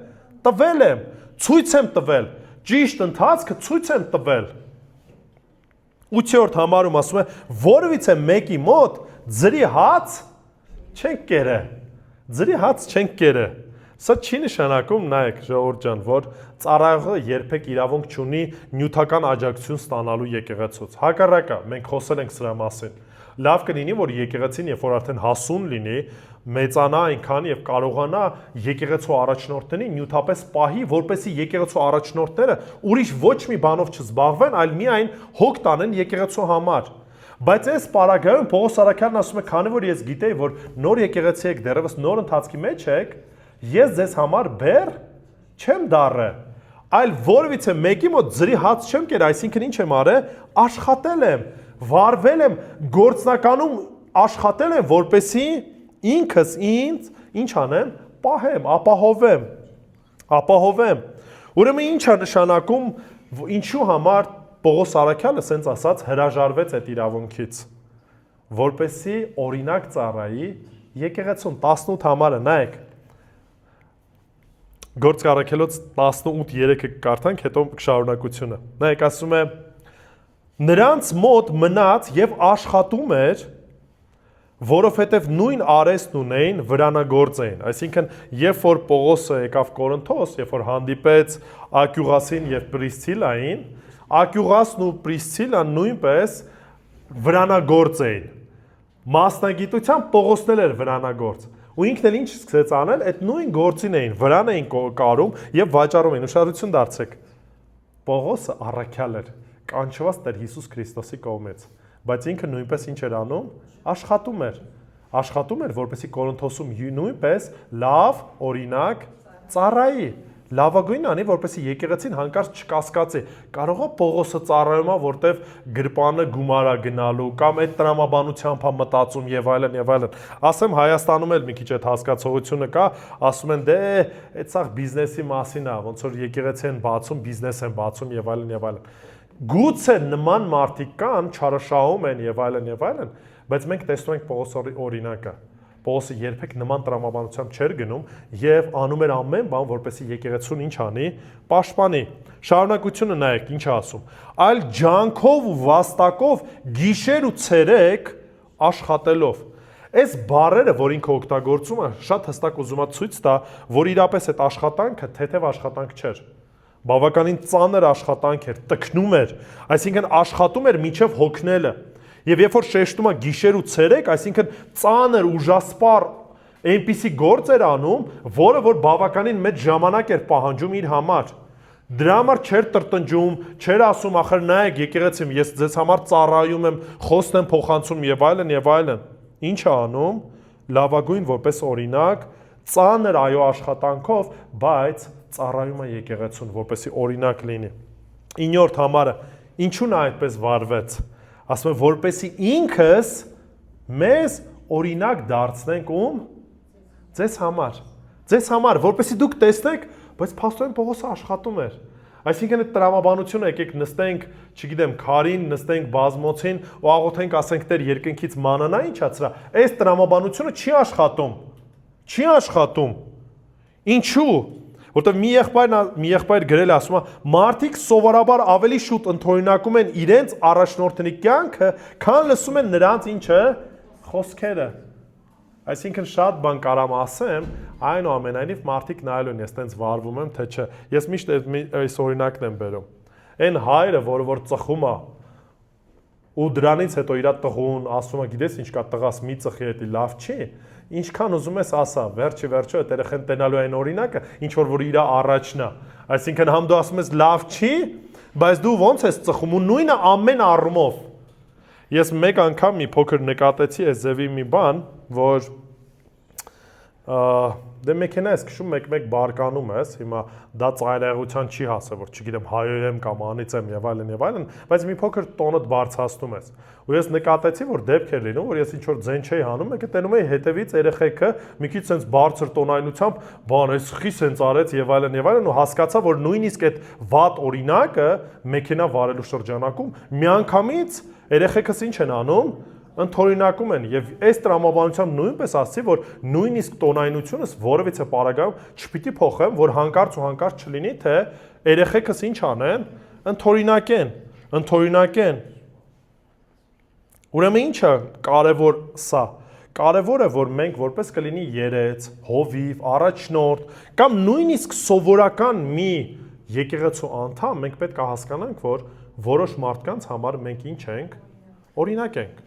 տվել եմ, ցույց եմ տվել, ճիշտ ընթացքը ցույց եմ տվել։ 8-րդ համարում ասում է, որևիցե մեկի մոտ ձրի հաց չենք կերե։ Սա չի նշանակում, նայեք, ժողովուրդ ջան, որ ծառայողը երբեք իրավունք չունի նյութական աջակցություն ստանալու եկեղեցուց։ Հակառակը, մենք խոսել ենք սրա մասին։ Լավ կլինի, որ եկեղեցին, երբ որ արդեն հասուն լինի, մեծանա այնքան եւ կարողանա եկեղեցու առաջնորդներին նյութապես պահի, որպեսզի եկեղեցու առաջնորդները ուրիշ ոչ մի բանով չզբաղվեն, այլ միայն հոգ տանեն եկեղեցու համար։ Բայց այս պարագայում Պողոս առաքյալն ասում է, քանի որ ես գիտեի, որ նոր եկեղեցի եք, դեռևս նոր ընթացքի մեջ եք, ես ձեզ համար բեռ չեմ դառը, այլ որևիցե մեկի մոտ ձրի հաց չեմ կեր, այսինքն ինչ եմ արել, աշխատել եմ, վարվել եմ, գործնականում աշխատել եմ, որպեսզի ինքս ինձ ինչ անեմ, պահեմ, ապահովեմ։ Ուրեմն ինչ է նշանակում, ինչու համար Պողոս առաքյալը սենց ասած հրաժարվեց այդ իրավունքից, որպեսզի օրինակ ծառայի եկեղեցուն 18 համարը նայեք։ Գործք առաքելոց 18:3-ը կարդանք, հետո շարունակությունը։ Նայեք, ասում է նրանց մոտ մնաց եւ աշխատում էր, որովհետև նույն արեստն ունեին, վրանագործ էին։ Այսինքն, երբ որ Պողոսը եկավ Կորինթոս, երբ որ հանդիպեց Ակյուղասին եւ Պրիսցիլային, Ակյուղասն ու Պրիսցիլան նույնպես վրանագործ էին։ Մասնագիտությամբ Պողոսն էր վրանագործ։ Ու ինքն էլ ինչ սկսեց անել, այդ նույն գործին էին, վրան էին կարում եւ վաճառում էին։ Ուշադրություն դարձեք։ Պողոսը առաքյալ էր, կանչված Տեր Հիսուս Քրիստոսի կողմից, բայց ինքը նույնպես ինչ էր անում, աշխատում էր։ աշխատում էր, որպեսզի Կորինթոսում նույնպես լավ օրինակ ծառայի։ Լավագույնն անի, որպեսզի եկեղեցին հանկարծ չկասկածի։ Կարող է Պողոսը ծառայում է, որտեվ գրպանը գումար է գնալու, կամ այդ տրամաբանությամբ է մտածում եւ այլն եւ այլն։ Ասեմ Հայաստանում էլ մի քիչ այդ հասկացողությունը կա, ասում են դե այդ սա բիզնեսի մասին է, ոնց որ եկեղեցի են բացում, բիզնես են բացում եւ այլն եւ այլն։ Գուցե նման մարդիկ կան, չարաշահում են եւ այլն, բայց մենք տեսնում ենք Պողոսի օրինակը։ Պողոսը երբեք նման տրամաբանությամբ չէր գնում եւ անում էր ամեն բան, որպեսզի եկեղեցուն ինչ անի, պաշտպանի։ Շարունակությունը նայեք, ինչ է ասում։ Այլ ջանքով ու վաստակով գիշեր ու ցերեկ աշխատելով։ Այս բառերը, որ ինքը օգտագործում է, շատ հստակ ուզում է ցույց տա, որ իրապես այդ աշխատանքը թեթև աշխատանք չէր։ Բավականին ծանր աշխատանք էր, տքնում էր, այսինքն աշխատում էր մինչև հոգնելը։ Եվ երբ որ շեշտում է գիշեր ու ցերեկ, այսինքն ծանր ուժասպառ այնպիսի գործ էր անում, որը որ բավականին մեծ ժամանակ էր պահանջում իր համար։ Դրա համար չէր տրտնջում, չէր ասում ախր նայեք եկեղեցիում, ես ձեզ համար ծառայում եմ, խոստ եմ փոխանցում եւ այլն եւ այլն։ Ինչ է անում, լավագույն որպես օրինակ, ծանր այո աշխատանքով, բայց ծառայում է եկեղեցուն, որպեսզի օրինակ լինի։ 9-րդ համարը ինչու նա այդպես վարվեց։ Ասում է, որպեսզի ինքս մեզ օրինակ դարձնենք ում ձեզ համար, որպեսզի դուք տեսնեք, բայց փաստորեն Պողոսը աշխատում էր։ Այսինքն այդ տրամաբանությունը եկեք նստենք, չգիտեմ, քարին, նստենք բազմոցին ու աղոթենք, ասենք Տեր երկնքից մանանա ինչա ծրա։ Այս տրամաբանությունը չի աշխատում։ Ինչու՞։ Որտեղ մի եղբայր գրել է, ասում է, մարդիկ սովորաբար ավելի շուտ ընդօրինակում են իրենց առաջնորդների կյանքը, քան լսում են նրանց ինչը խոսքերը։ Այսինքն շատ բան կարամ ասեմ, այնուամենայնիվ մարդիկ նայելու են, ես տենց վարվում եմ, թե չէ։ Ես միշտ այս օրինակն եմ բերում։ Այն հայրը, որ ծխում է, ու դրանից հետո իր տղուն ասում է, գիտես ինչ կա, տղաս մի ծխի հետի լավ չի։ Ինչքան ուզում ես ասա, վերջի վերջո այդ երեխան տենալու այն օրինակը, ինչ որ իր առաջն է։ Այսինքն համ դու ասում ես լավ չի, բայց դու ո՞նց ես ծխում ու նույնը ամեն առումով։ Ես մեկ անգամ մի փոքր նկատեցի այս ձևի մի բան, որ դե մեքենա ես քշում մեկ-մեկ բարկանում ես, հիմա դա ծայրահեղության չի հասը, որ չգիտեմ հայերեմ կամ անիծեմ եւ այլն, բայց մի փոքր տոնդ բարձրացնում ես։ Ու ես նկատեցի, որ դեպք էր լինում, որ ես ինչ որ ձեն չէի հանում, մեկը տենում էի հետևից երեխեքը մի քիչ sense բարձր տոնայնությամբ, բան, այս խի sense արեց եւ այլն ու հասկացա, որ նույնիսկ այդ վատ օրինակը մեքենա վարելու շրջանակում միանգամից երեխեքս ինչ են անում, ընդօրինակում են եւ այս տրամաբանությամբ նույնպես ասացի, որ նույնիսկ տոնայնությունս որևիցե պարագայում չպիտի փոխեմ, որ հանկարծ ու հանկարծ չլինի, թե երեխեքս ինչ անեն, ընդօրինակեն։ Ուրեմն ինչը կարևոր սա։ Կարևորը որ մենք որպես կլինի երեց, հովիվ, առաջնորդ կամ նույնիսկ սովորական մի եկեղեցու անդամ, մենք պետք է հասկանանք, որ որոշ մարդկանց համար մենք ինչ ենք, օրինակ ենք։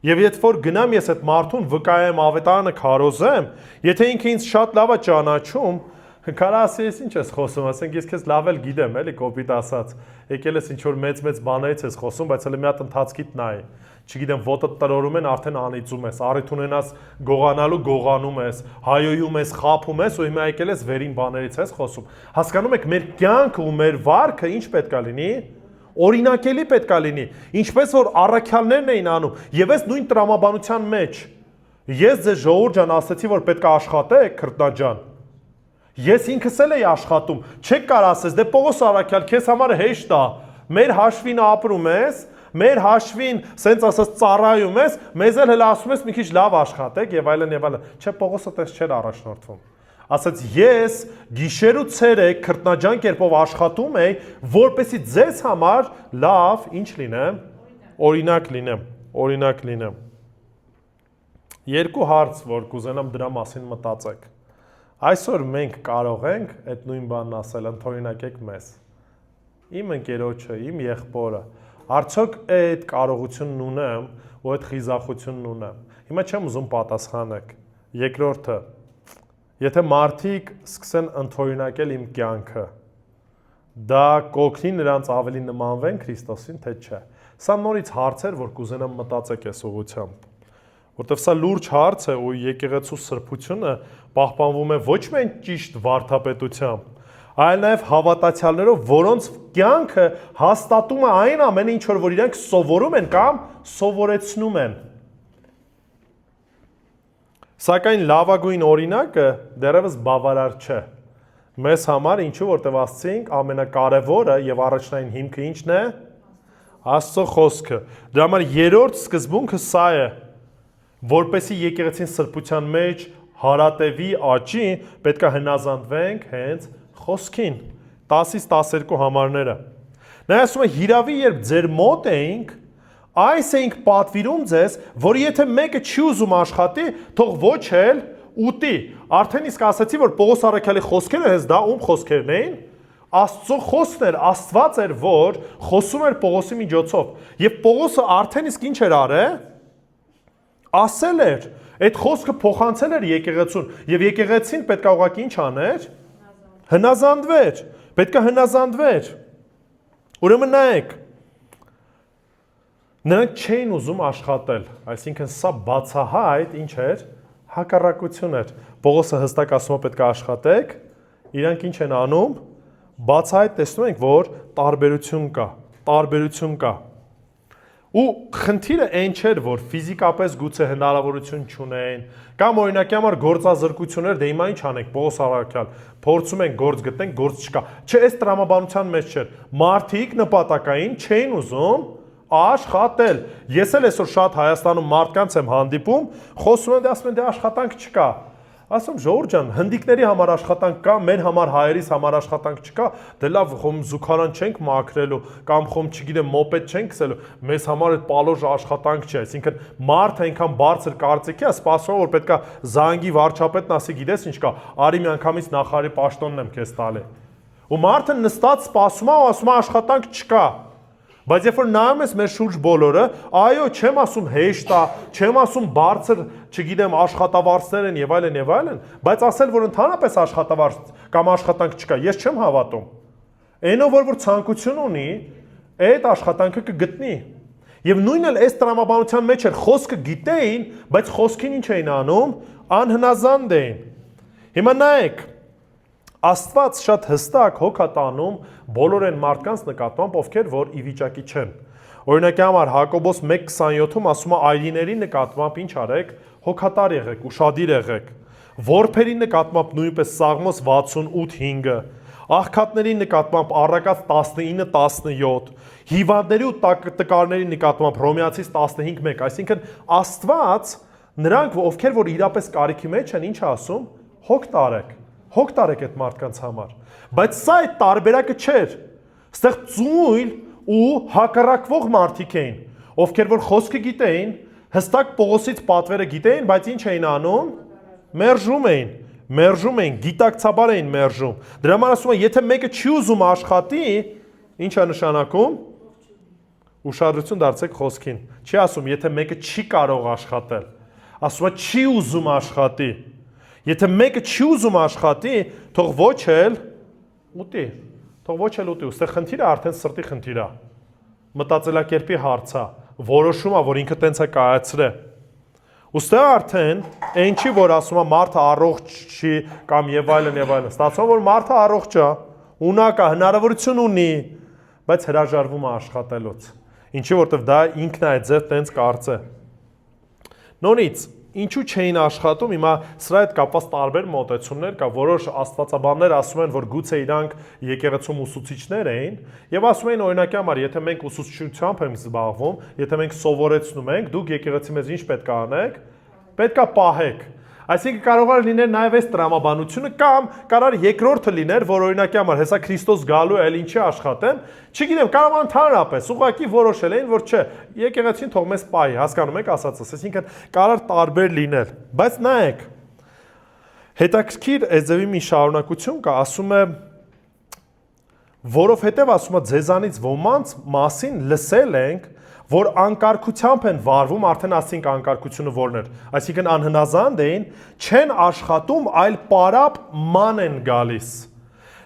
Եվ եթե որ գնամ ես այդ մարդուն վկայեմ, ավետարանը քարոզեմ, եթե ինքը ինձ շատ լավ է ճանաչում, կարա ասի ես ինչ ես խոսում, ասենք ես քեզ լավ էլ գիտեմ, էլի կոպիտ ասած, եկել ես ինչ որ մեծ բաներից ես խոսում, բայց հələ մի հատ ընթացքիդ նայ։ Չգիտեմ, ոտդ տրորում են, արդեն անիծում ես, առիթ ունենաս գողանալու գողանում ես, հայոյում ես, խափում ես ու հիմա եկել ես վերին բաներից ես խոսում։ Հասկանում եք, մեր կյանքը ու մեր վարքը ինչ պետք է լինի։ Օրինակելի պետք է լինի, ինչպես որ առաքյալներն էին անում, եւ այս նույն տրամաբանության մեջ ես ձեզ ժողովուրդ ջան ասացի, որ պետք է աշխատեք, քրտնաջան։ Ես ինքս էլ էի աշխատում, չեք կարող ասես, դե Պողոս առաքյալ, քեզ համար հեշտ է, մեր հաշվին ապրում ես, մեր հաշվին սենց ասած ծառայում ես, մեզ էլ հələ ասում ես մի քիչ լավ աշխատեք եւ այլն։ Չէ, Պողոսը տես չէր առաջնորդվում։ Ասաց ես գիշեր ու ցերեկ քրտնաջան կերպով աշխատում էի, որպեսզի ձեզ համար լավ ինչ լինեմ, օրինակ լինեմ։ Երկու հարց, որ կուզենամ դրա մասին մտածեք։ Այսօր մենք կարող ենք այդ նույն բանն ասել, ընդօրինակեք մեզ։ Իմ ընկերոջը, իմ եղբորը, արդյոք այդ կարողությունն ունեմ ու այդ խիզախությունն ունեմ։ Հիմա չեմ ուզում պատասխանեք։ Երկրորդը, եթե մարդիկ սկսեն ընդօրինակել իմ կյանքը, դա կօգնի նրանց ավելի նմանվեն Քրիստոսին, թե չէ։ Սա նորից հարց էր, որ կուզենամ մտածեք այս ուղղությամբ։ որտեվ սա լուրջ հարց է ու եկեղեցու սրբությունը պահպանվում է ոչ միայն ճիշտ վարդապետությամբ, այլ նաև հավատացյալներով, որոնց կյանքը հաստատում է այն ամենը, ինչ որ իրանք սովորում են կամ սովորեցնում են։ Սակայն լավագույն օրինակը դեռևս բավարար չէ։ Մեզ համար ինչու, որտեվ ասցինք ամենակարևորը եւ առաջնային հիմքը ինչն է։ Աստծո խոսքը։ Դրա համար երրորդ սկզբունքը սա է, որպեսզի եկեղեցին սրբության մեջ հարատևի աճի, պետք է հնազանդվենք հենց խոսքին։ 10-ից 12 համարները։ Նա ասում է հիրավի երբ ձեր մոտ էինք, այս էինք պատվիրում ձեզ, որ եթե մեկը չի ուզում աշխատի, թող ոչ էլ ուտի։ Արդեն իսկ ասացի, որ Պողոս առաքյալի խոսքերը հենց դա ում խոսքերն էին։ Աստծո խոսքն էր, Աստված էր, որ խոսում էր Պողոսի միջոցով։ Եվ Պողոսը արդեն իսկ ինչ էր արել։ Ասել էր, այդ խոսքը փոխանցել էր եկեղեցուն, եւ եկեղեցին պետք է ուղղակի ինչ աներ։ Հնազանդվեր, պետք է հնազանդվեր։ Ուրեմն նայեք, նրանք չէին ուզում աշխատել, այսինքն սա բացահայտ ինչ էր, հակառակություն էր։ Պողոսը հստակ ասում է պետք է աշխատեք, իրանք ինչ են անում, բացահայտ տեսնում ենք, որ տարբերություն կա։ Ու խնդիրը այն չէր, որ ֆիզիկապես գուցե հնարավորություն չունեն, կամ օրինակի համար գործազրկություններ, դե հիմա ինչ անենք, Պողոս առաքյալ, փորձում ենք գործ գտնենք, գործ չկա։ Չէ, այս տրամաբանության մեջ չէր։ Մարդիկ նպատակային չէին ուզում աշխատել։ Ես էլ այսօր շատ Հայաստանում մարդկանց եմ հանդիպում, խոսում են, ասում են, դե աշխատանք չկա։ Ասում ժողովուրդ ջան, հնդիկների համար աշխատանք կա, մեր համար հայերիս համար աշխատանք չկա, դե լավ, խոմ զուգարան չենք մաքրելու, կամ խոմ չգիտեմ մոպեդ չենք գցելու, մեզ համար այդ պալոժ աշխատանք չի, այսինքն մարդը այնքան բարձր կարծիքի է, սպասում որ պետքա զանգի վարչապետն ասի, գիտես ինչ կա, արի մի անգամից նախարարի պաշտոնն եմ քեզ տալի։ Ու մարդը նստած սպասում է ու ասում է աշխատանք չկա։ Բայց երբ որ նայում ես մեր շուրջ բոլորը, այո, չեմ ասում հեշտ է, չեմ ասում բարձր, չգիտեմ, աշխատավարձներ են եւ այլն, բայց ասել որ ընդհանրապես աշխատավարձ կամ աշխատանք չկա, ես չեմ հավատում։ Այնով որ ցանկություն ունի, այդ աշխատանքը կգտնի։ Եվ նույնն էլ այս տրամաբանության մեջ էր, խոսքը գիտեին, բայց խոսքին ինչ էին անում, անհնազանդ էին։ Հիմա նայեք, Աստված շատ հստակ հոգ է տանում բոլոր այն մարդկանց նկատմամբ, ովքեր որ ի վիճակի չեն։ Օրինակի համար Հակոբոս 1:27-ում ասում է այրիների նկատմամբ ինչ արեք, հոգատար եղեք, ուշադիր եղեք։ Որբերի նկատմամբ նույնպես Սաղմոս 68:5-ը, աղքատների նկատմամբ Առակաց 19:17, հիվանդների ու տկարների նկատմամբ Հռոմեացիս 15:1, այսինքն Աստված նրանք, ովքեր որ իրապես կարիքի մեջ են, ինչ է ասում, հոգ տարեք այդ մարդկանց համար, բայց սա այդ տարբերակը չէր, ստեղ ծույլ ու հակառակվող մարդիկ էին, ովքեր որ խոսքը գիտեին, հստակ Պողոսից պատվերը գիտեին, բայց ինչ էին անում, մերժում էին, գիտակցաբար էին մերժում, դրա համար ասում է, եթե մեկը չի ուզում աշխատի, ինչ է նշանակում, ուշադրություն դարձեք խոսքին, չի ասում, եթե մեկը չի կարող աշխատել, ասում է չի ուզում աշխատի, Եթե մեկը չի ուզում աշխատի, թող ոչ էլ ուտի, ուստեղ խնդիրը արդեն սրտի խնդիր է, մտածելակերպի հարց է, որոշում է, որ ինքը տենց է կայացրել։ Ուստեղ արդեն այն չի, որ ասում է մարդը առողջ չի կամ եւ այլն, ստացվում որ մարդը առողջ է, ունակ է, հնարավորություն ունի, բայց հրաժարվում է աշխատելուց։ Ինչի որտեվ դա ինքն է ձեր տենց կարծե։ Նորից Ինչու չէին աշխատում, հիմա սրա հետ կապված տարբեր մոտեցումներ կա, որոշ աստվածաբաններ ասում են, որ գուցե իրանք եկեղեցում ուսուցիչներ էին, եւ ասում են օրինակի համար, եթե մենք ուսուցչությամբ ենք զբաղվում, եթե մենք սովորեցնում ենք, դուք եկեղեցի մեզ ինչ պետք է անեք, պետք է պահեք։ Այսինքն կարող է լիներ նաև այս տրամաբանությունը կամ կարող երկրորդը լիներ, որ օրինակի համար հեսա Քրիստոս գալու է, ինչի աշխատեմ, չգիտեմ, կարող է ընդհանրապես ուղղակի որոշել էին, որ չէ, եկեղեցին թող մեզ պահի, հասկանում եք ասածս, այսինքն կարող տարբեր լինել, բայց նայեք, հետաքրքիր Էզևի մի շարունակություն կա, ասում է, որովհետև ասում է ձեզանից ոմանց մասին լսել ենք, որ անկարգությամբ են վարվում, արդեն ասենք անկարգությունը որն էր, այսինքն անհնազանդ էին, չեն աշխատում, այլ պարապ ման են գալիս։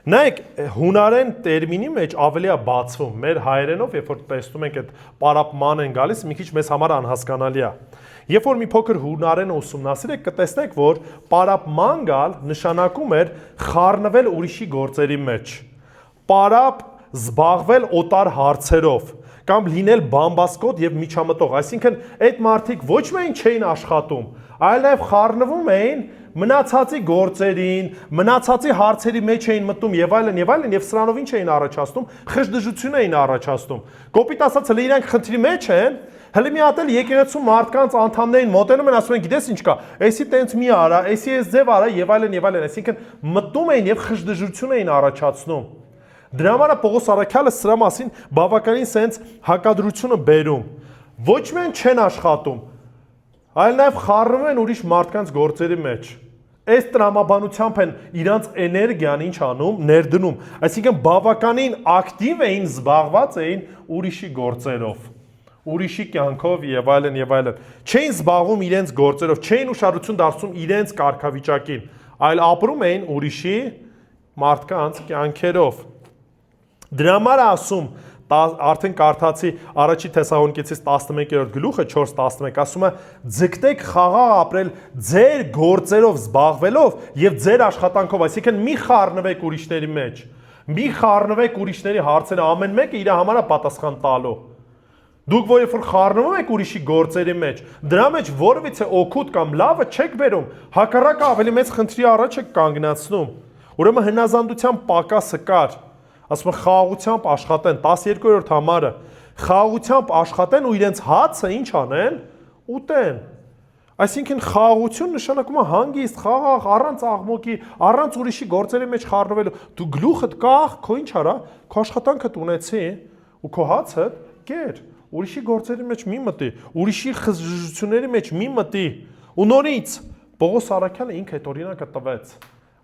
Նայեք, հունարեն տերմինի մեջ ավելի է բացվում, մեր հայերենով, երբ որ տեսնում ենք այդ պարապման են գալիս, մի քիչ մեզ համար անհասկանալի է։ Երբ որ մի փոքր հունարենը ուսումնասիրեք, կտեսնեք, որ պարապման գալ նշանակում էր խառնվել ուրիշի գործերի մեջ։ Պարապ զբաղվել օտար հարցերով կամ լինել բամբասկոտ եւ միջամտող, այսինքն այդ մարդիկ ոչ միայն չէին աշխատում, այլ նաեւ խառնվում էին մնացածի գործերին, մնացածի հարցերի մեջ էին մտնում եւ այլն եւ սրանով ինչ էին առաջացնում, խժդժություն էին առաջացնում։ Կոպիտ ասած, հələ իրանք խնդրի մեջ են, հələ մի հատ էլ եկեղեցու մարդկանց անդամներին մոտենում են, ասում են, գիտես ինչ կա, էսի տենց մի արա, էսի էս ձև արա եւ այլն, այսինքն մտնում էին եւ խժդժություն էին առաջացնում։ Դրա համար Պողոս առաքյալը սրա մասին բավականին սենց հակադրությունը բերում։ Ոչ միայն չեն աշխատում, այլ նաև խառնում են ուրիշ մարդկանց գործերի մեջ։ Այս տրամաբանությամբ են իրանց էներգիան ինչ անում, ներդնում, այսինքն բավականին ակտիվ էին, զբաղված էին ուրիշի գործերով, ուրիշի կյանքով եւ այլն։ Չէին զբաղվում իրենց գործերով, չէին ուշադրություն դարձնում իրենց կարգավիճակին, այլ ապրում էին ուրիշի մարդկանց կյանքերով։ Դրա համար ասում, արդեն կարդացի առաջի Թեսաղոնիկեցիս 11-րդ գլուխը 4:11 ասում է ձգտեք խաղաղ ապրել ձեր գործերով զբաղվելով եւ ձեր աշխատանքով, այսինքն մի խառնվեք ուրիշների մեջ, մի խառնվեք ուրիշների հարցերը, ամեն մեկը իր համար է պատասխան տալու։ Դուք որ երբ որ խառնվում եք ուրիշի գործերի մեջ, դրա մեջ որևիցե օգուտ կամ լավը չեք բերում, հակառակը ավելի մեծ խնդրի առաջ եք կանգնացնում։ Ուրեմն հնազանդության պակասը կար։ Ասում է խաղաղությամբ աշխատեն, 12-րդ համարը, խաղաղությամբ աշխատեն ու իրենց հացը ինչ անեն, ուտեն։ Այսինքն խաղաղություն նշանակում է հանգիստ, խաղաղ, առանց աղմուկի, առանց ուրիշի գործերի մեջ խառնվելու։ Դու գլուխդ կախ, քո ինչ արա, քո աշխատանքդ ունեցի ու քո հացը կեր, ուրիշի գործերի մեջ մի մտի, ուրիշի խժժությունների մեջ մի մտի։ Ու նորից Պողոս առաքյալը ինքը այդ օրինակը տվեց։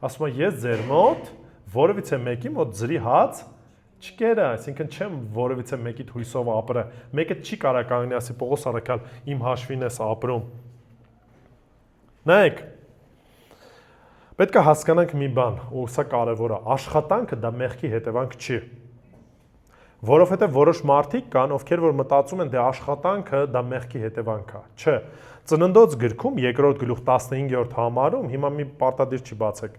Ասում է ես ձեր մոտ որևիցե մեկի մոտ ձրի հաց չկերա, այսինքն չեմ որևիցե մեկի հույսով ապրը, մեկը չի կարա կանգնի, ասի Պողոս առաքյալ իմ հաշվին ես ապրում։ Նայեք, պետք է հասկանանք մի բան, ու սա կարևոր է, աշխատանքը դա մեղքի հետևանք չի։ Որովհետև որոշ մարդիկ կան, ովքեր որ մտածում են, դե աշխատանքը դա մեղքի հետևանք է։ Չէ, Ծննդոց գրքում 2-րդ գլուխ 15-րդ համարում, հիմա մի պարտադիր չի բացեք,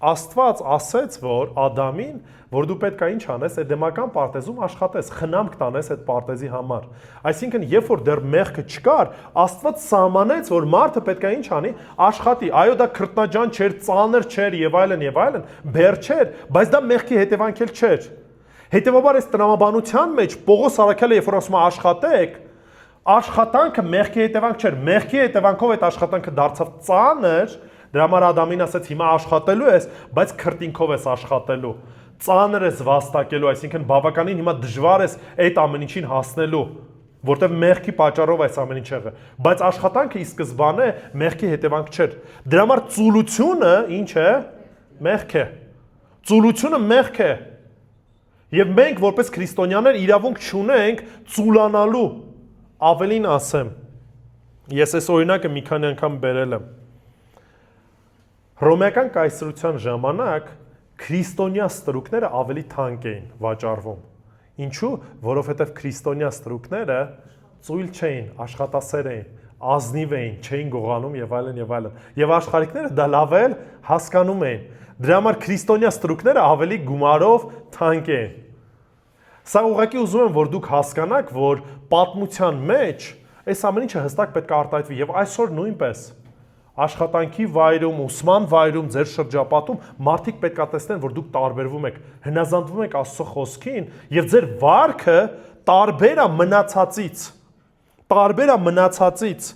Աստված ասեց, որ Ադամին, որ դու պետք է ինչ անես, էդեմական պարտեզում աշխատես, խնամք տանես այդ պարտեզի համար։ Այսինքն, երբ որ դեռ մեղքը չկար, Աստված սահմանեց, որ մարդը պետք է ինչ անի, աշխատի։ Այո, դա քրտնաջան չէր, ծանր չէր եւ այլն, բեր չէր, բայց դա մեղքի հետևանք էլ չէր։ Հետևաբար այս տրամաբանության մեջ Պողոս առաքյալը երբ որ ասում է աշխատեք, աշխատանքը մեղքի հետևանք չէր, մեղքի հետևանքով այդ աշխատանքը դարձավ ծանր։ Դրա համար Ադամին ասեց հիմա աշխատելու ես, բայց քրտինքով ես աշխատելու, ծանր ես վաստակելու, այսինքն բավականին հիմա դժվար ես այդ ամեն ինչին հասնելու, որտեղ մեղքի պատճառով այս ամեն ինչ եղը, բայց աշխատանքը ի սկզբանե մեղքի հետևանք չէր։ Դրա համար ծուլությունը ինչ է, մեղք է։ Ծուլությունը մեղք է։ Եվ մենք որպես քրիստոնյաներ իրավունք չունենք ծուլանալու, ավելին ասեմ։ Ես այս օրինակը մի քանի անգամ բերել եմ։ Հռոմեական կայսրության ժամանակ քրիստոնյա ստրուկները ավելի թանկ էին վաճառվում։ Ինչու՞, որովհետև քրիստոնյա ստրուկները ծույլ չէին, աշխատասեր էին, ազնիվ էին, չէին գողանում եւ այլն։ Եվ աշխարհիկները դա լավ էլ հասկանում էին։ Դրա համար քրիստոնյա ստրուկները ավելի գումարով թանկ էին։ Սա ուղղակի ուզում եմ, որ դուք հասկանաք, որ պատմության մեջ այս ամեն ինչը հստակ պետք է արտահայտվի եւ այսօր նույնպես աշխատանքի վայրում, ուսման վայրում, ձեր շրջապատում մարդիկ պետք է տեսնեն, որ դուք տարբերվում եք, հնազանդվում եք Աստծո խոսքին եւ ձեր վարքը տարբեր է մնացածից։ Տարբեր է մնացածից։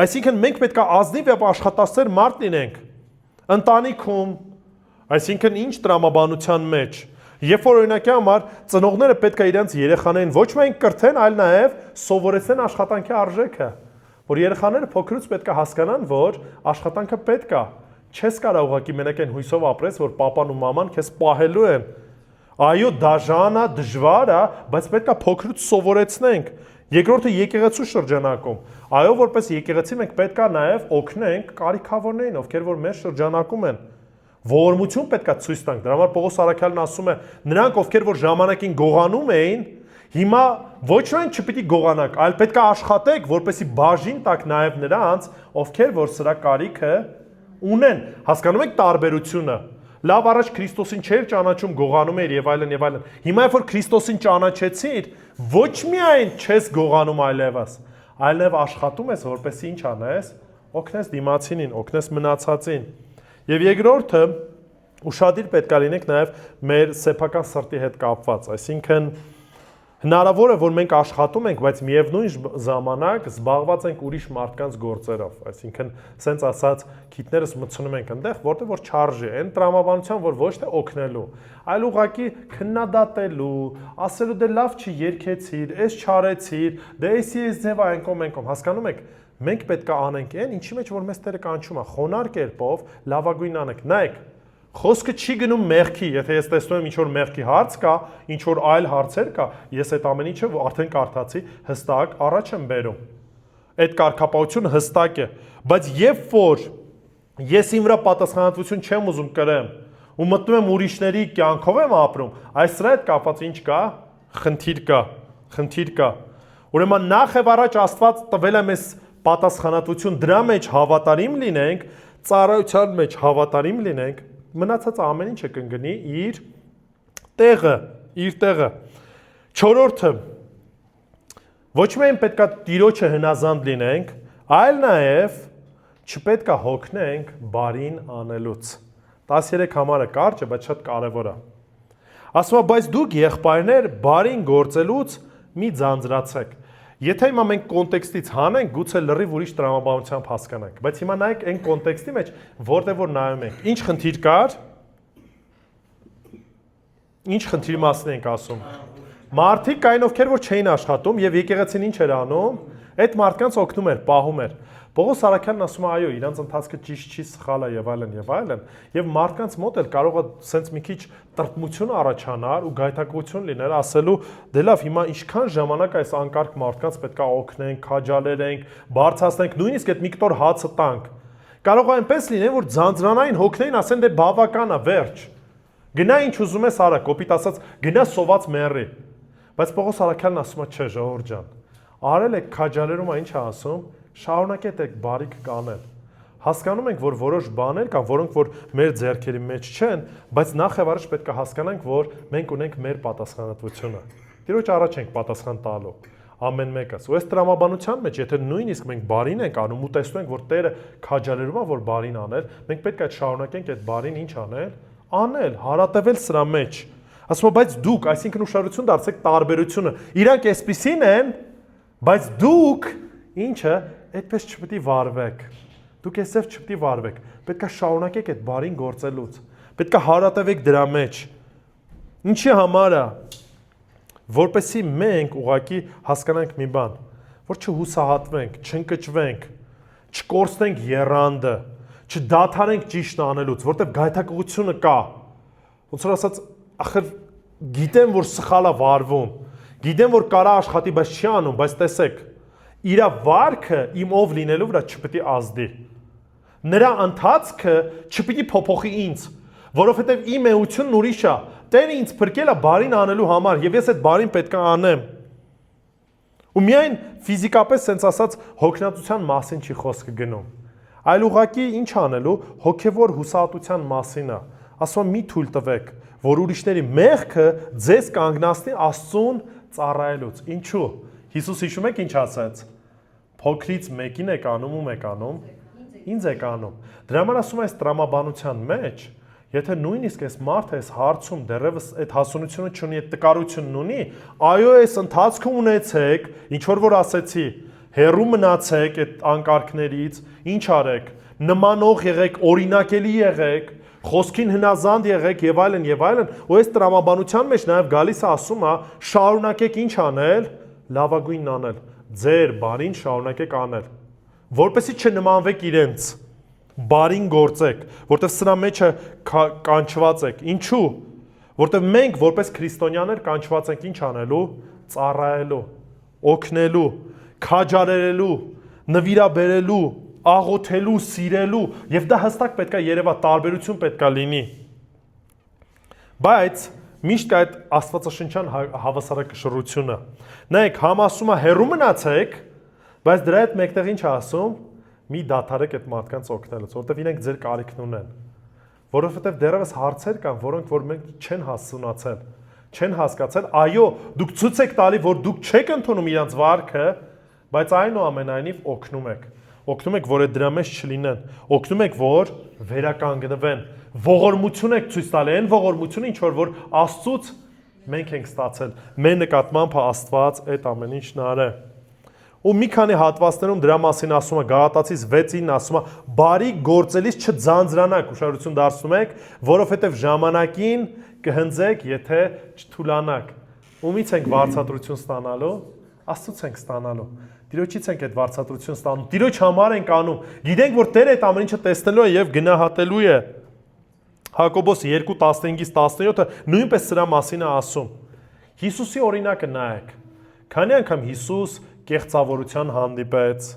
Այսինքն մենք պետք է ազնիվ եւ աշխատասեր մարդ լինենք ընտանիքում, այսինքն ինչ տրամաբանության մեջ։ Երբ որ օրինակի համար ծնողները պետք է իրենց երեխաներին ոչ միայն կրթեն, այլ նաեւ սովորեցնեն աշխատանքի արժեքը, որ երեխաները փոքրուց պետք է հասկանան, որ աշխատանքը պետք է։ Չես կարող ուղղակի մենակ այն հույսով ապրես, որ պապան ու մաման քեզ պահելու են։ Այո, դաժան է, դժվար է, բայց պետք է փոքրուց սովորեցնենք։ Երկրորդը եկեղեցու շրջանակում։ Այո, որպես եկեղեցի մենք պետք է նաև օգնենք կարիքավորներին, ովքեր որ մեր շրջանակում են, Ողորմություն պետք է ցույց տանք։ Դրա համար Պողոս Արաքյալն ասում է, նրանք ովքեր որ ժամանակին գողանում էին, հիմա ոչ միայն չպիտի գողանաք, այլ պետք է աշխատեք, որպեսզի բաժին տաք նաև նրանց, ովքեր որ սրա կարիքը ունեն։ Հասկանում եք տարբերությունը։ Լավ առաջ Քրիստոսին չէր ճանաչում, գողանում էր եւ այլն եւ այլն։ Հիմա երբ որ Քրիստոսին ճանաչեցիր, ոչ միայն չես գողանում այլևս, այլև աշխատում ես, որպեսզի ինչ անես, օգնես դիմացինին, օգնես մնացածին։ Եվ երկրորդը, ուշադիր պետք է լինենք նաև մեր սեփական սրտի հետ կապված, այսինքն հնարավոր է, որ մենք աշխատում ենք, բայց միևնույն ժամանակ զբաղված ենք ուրիշ մարդկանց գործերով, այսինքն սենց ասած քիթներս մտցնում ենք այնտեղ, որտեղ որ չարժի, այն տրամաբանության, որ ոչ թե օգնելու, այլ ուղղակի քննադատելու, ասելու դե լավ չի երգեցիր, էս չարեցիր, դե էսի էս ձևա այնքոմ, հասկանում եք, մենք պետք է անենք այն, ինչի մեջ որ մեզ Տերը կանչում է, խոնար կերպով լավագույն անենք, նայեք Խոսքը չի գնում մեղքի, եթե ես տեսնում եմ ինչ-որ մեղքի հարց կա, ինչ-որ այլ հարցեր կա, ես այդ ամեն ինչը արդեն կարդացի, հստակ առաջ եմ բերում։ Այդ կարգապահությունը հստակ է, բայց երբ որ ես իմ վրա պատասխանատվություն չեմ ուզում կրեմ, ու մտնում եմ ուրիշների կյանքով եմ ապրում, այս սրա հետ կապված ինչ կա, խնդիր կա։ Ուրեմն նախ եւ առաջ Աստված տվել է մեզ պատասխանատվություն, դրա մեջ հավատարիմ լինենք, ծառայության մեջ հավատարիմ լինենք, մնացած ամեն ինչը կընկնի իր տեղը։ Չորրորդը, ոչ միայն պետքա Տիրոջը հնազանդ լինենք, այլ նաև չպետքա հոգնենք բարին անելուց։ 13 համարը կարճ է, բայց շատ կարևոր է։ Ասում է, բայց դուք եղբայրներ բարին գործելուց մի ձանձրացեք։ Եթե հիմա մենք կոնտեքստից հանենք, գուցե լրիվ ուրիշ տրամաբանությամբ հասկանանք, բայց հիմա նայեք այն կոնտեքստի մեջ, որտեղ որ նայում ենք, ինչ խնդիր կար, ինչ խնդրի մասին ենք ասում։ Մարդիկ կային ովքեր որ չէին աշխատում եւ եկեղեցին ինչ էր անում, այդ մարդկանց օգնում էր, պահում էր։ Պողոս Արաքյանն ասում է, այո, իրանց ընթացքը ճիշտ չի, սխալ է եւ այլն, եւ մարդկանց մոտ էլ կարող է սենց մի քիչ տրտմություն առաջանար ու գայթակղություն լիներ, ասելու, դե լավ, հիմա ինչքան ժամանակ այս անկարգ մարդկանց պետքա օգնենք, քաջալերենք, բարձրացնենք, նույնիսկ այդ մի կտոր հացը տանք։ Կարող է այնպես լինել, որ ձանձրանային հոգնեին ասեն, դե բավական է, վերջ։ Գնա ինչ ուզում ես արա, կոպիտ ասած, գնա սոված մեռի։ Բայց Պողոս Արաքյանն ասում է, չէ, ժողովուրդ ջան, արել եք քաջալերումը ինչ է ասում, շարունակեք եք բարիք կանել։ Հասկանում ենք, որ որոշ բաներ կան, որոնք որ մեր ձեռքերի մեջ չեն, բայց նախ եւ առաջ պետք է հասկանանք, որ մենք ունենք մեր պատասխանատվությունը։ Տիրոջ առաջ ենք պատասխան տալու ամեն մեկս։ Ու այս տրամաբանության մեջ, եթե նույնիսկ մենք բարին ենք անում ու տեսնում ենք, որ Տերը քաջալերում է, որ բարին անել, մենք պետք է շարունակենք այդ բարին ինչ անել, հարատևել սրա մեջ։ Ասում եմ, բայց դուք, այսինքն ուշադրություն դարձեք տարբերությունը։ Իրանք էսպիսին են, բայց դուք ինչը այդպես չպետք է վարվեք։ Դուք այսպես չպետք է վարվեք։ Պետք է շարունակեք այդ բարին գործելուց։ Պետք է հարատևեք դրա մեջ։ Ինչի համար է, որպեսզի մենք ուղղակի հասկանանք մի բան, որ չհուսահատվենք, չընկճվենք, չկորցնենք եռանդը, չդադարենք ճիշտ անելուց, որտեղ գայթակղությունը կա։ Ոնց որ ասած, ախր գիտեմ, որ սխալ է վարվում, գիտեմ, որ կարա աշխատի, բայց չի անում, բայց տեսեք, իր վարքը իմ ով լինելու վրա չպետք է ազդի։ Նրա ընթացքը չպետք է փոփոխի ինձ, որովհետև իմ էությունն ուրիշ է։ Տերը ինձ փրկել է բարին անելու համար, եւ ես այդ բարին պետք է անեմ։ Ու միայն ֆիզիկապես sense ասած հոգնածության մասին չի խոսքը գնում, այլ ուղղակի ինչ անելու հոգևոր հուսահատության մասին է։ Ասում եմ մի թույլ տվեք, որ ուրիշների մեղքը ձեզ կանգնացնի Աստծուն ծառայելուց։ Ինչու՞։ Հիսուս հիշում եք ինչ ասաց։ Փոքրից մեկին եք անում ու մեկ անում, ինձ եք անում։ Դրա համար ասում այս տրամաբանության մեջ, եթե նույնիսկ այս մարդը այս հարցում դեռևս այդ հասունությունը չունի, այդ տկարությունն ունի, այո, այս ընթացքում ունեցեք, ինչ որ ասեցի, հեռու մնացեք այդ անկարգներից, ինչ արեք, նմանող եղեք, օրինակելի եղեք, խոսքին հնազանդ եղեք եւ այլն, ու այս տրամաբանության մեջ նաեւ գալիս է ասում է, շարունակեք ինչ անել, լավագույնն անել, ձեր բարին շարունակեք անել, որպեսզի չնմանվեք իրենց, բարին գործեք, որտեղ սրա մեջը կանչված եք, ինչու, որտեղ մենք որպես քրիստոնյաներ կանչված ենք ինչ անելու, ծառայելու, օգնելու, քաջալերելու, նվիրաբերելու, աղոթելու, սիրելու, եւ դա հստակ պետքա երևա, տարբերություն պետքա լինի։ Բայց միշտ կա այդ աստվածաշնչյան հավասարակշռությունը։ Նայեք, համ ասում է հեռու մնացեք, բայց դրա հետ մեկտեղ ինչ ասում, մի դադարեք այդ մարդկանց օգնելուց, որովհետև իրենք ձեր կարիքն ունեն։ Որովհետև դեռևս հարցեր կան, որոնք որ մենք չեն հասունացել, չեն հասկացել, այո, դուք ցույց եք տալի, որ դուք չեք ընդունում իրենց վարքը, բայց այնուամենայնիվ օգնում եք։ Օգնում եք, որ այդ դրա մեջ չլինեն, օգնում եք, որ վերականգնվեն, ողորմություն եք ցույց տալի, այն ողորմությունը, ինչ որ Աստծուց մենք ենք ստացել, մեր նկատմամբ Աստված այդ ամեն ինչն արե։ Ու մի քանի հատվածներում դրա մասին ասում է Գաղատացիս 6-ին ասում է բարի գործելիս չձանձրանաք, ուշադրություն դարձնում եք, որովհետև ժամանակին կհնձեք, եթե չթուլանաք։ Ումից ենք վարձատրություն ստանալու, Աստծուց ենք ստանալու։ Տիրոջից ենք այդ վարձատրություն ստանում, Տիրոջ համար ենք անում։ Գիտենք, որ Տերը այդ ամեն ինչը տեսնելու է եւ գնահատելու է։ Հակոբոս 2:15-17-ը նույնպես սրա մասին է ասում։ Հիսուսի օրինակը նայեք։ Քանի անգամ Հիսուս կեղծավորության հանդիպեց,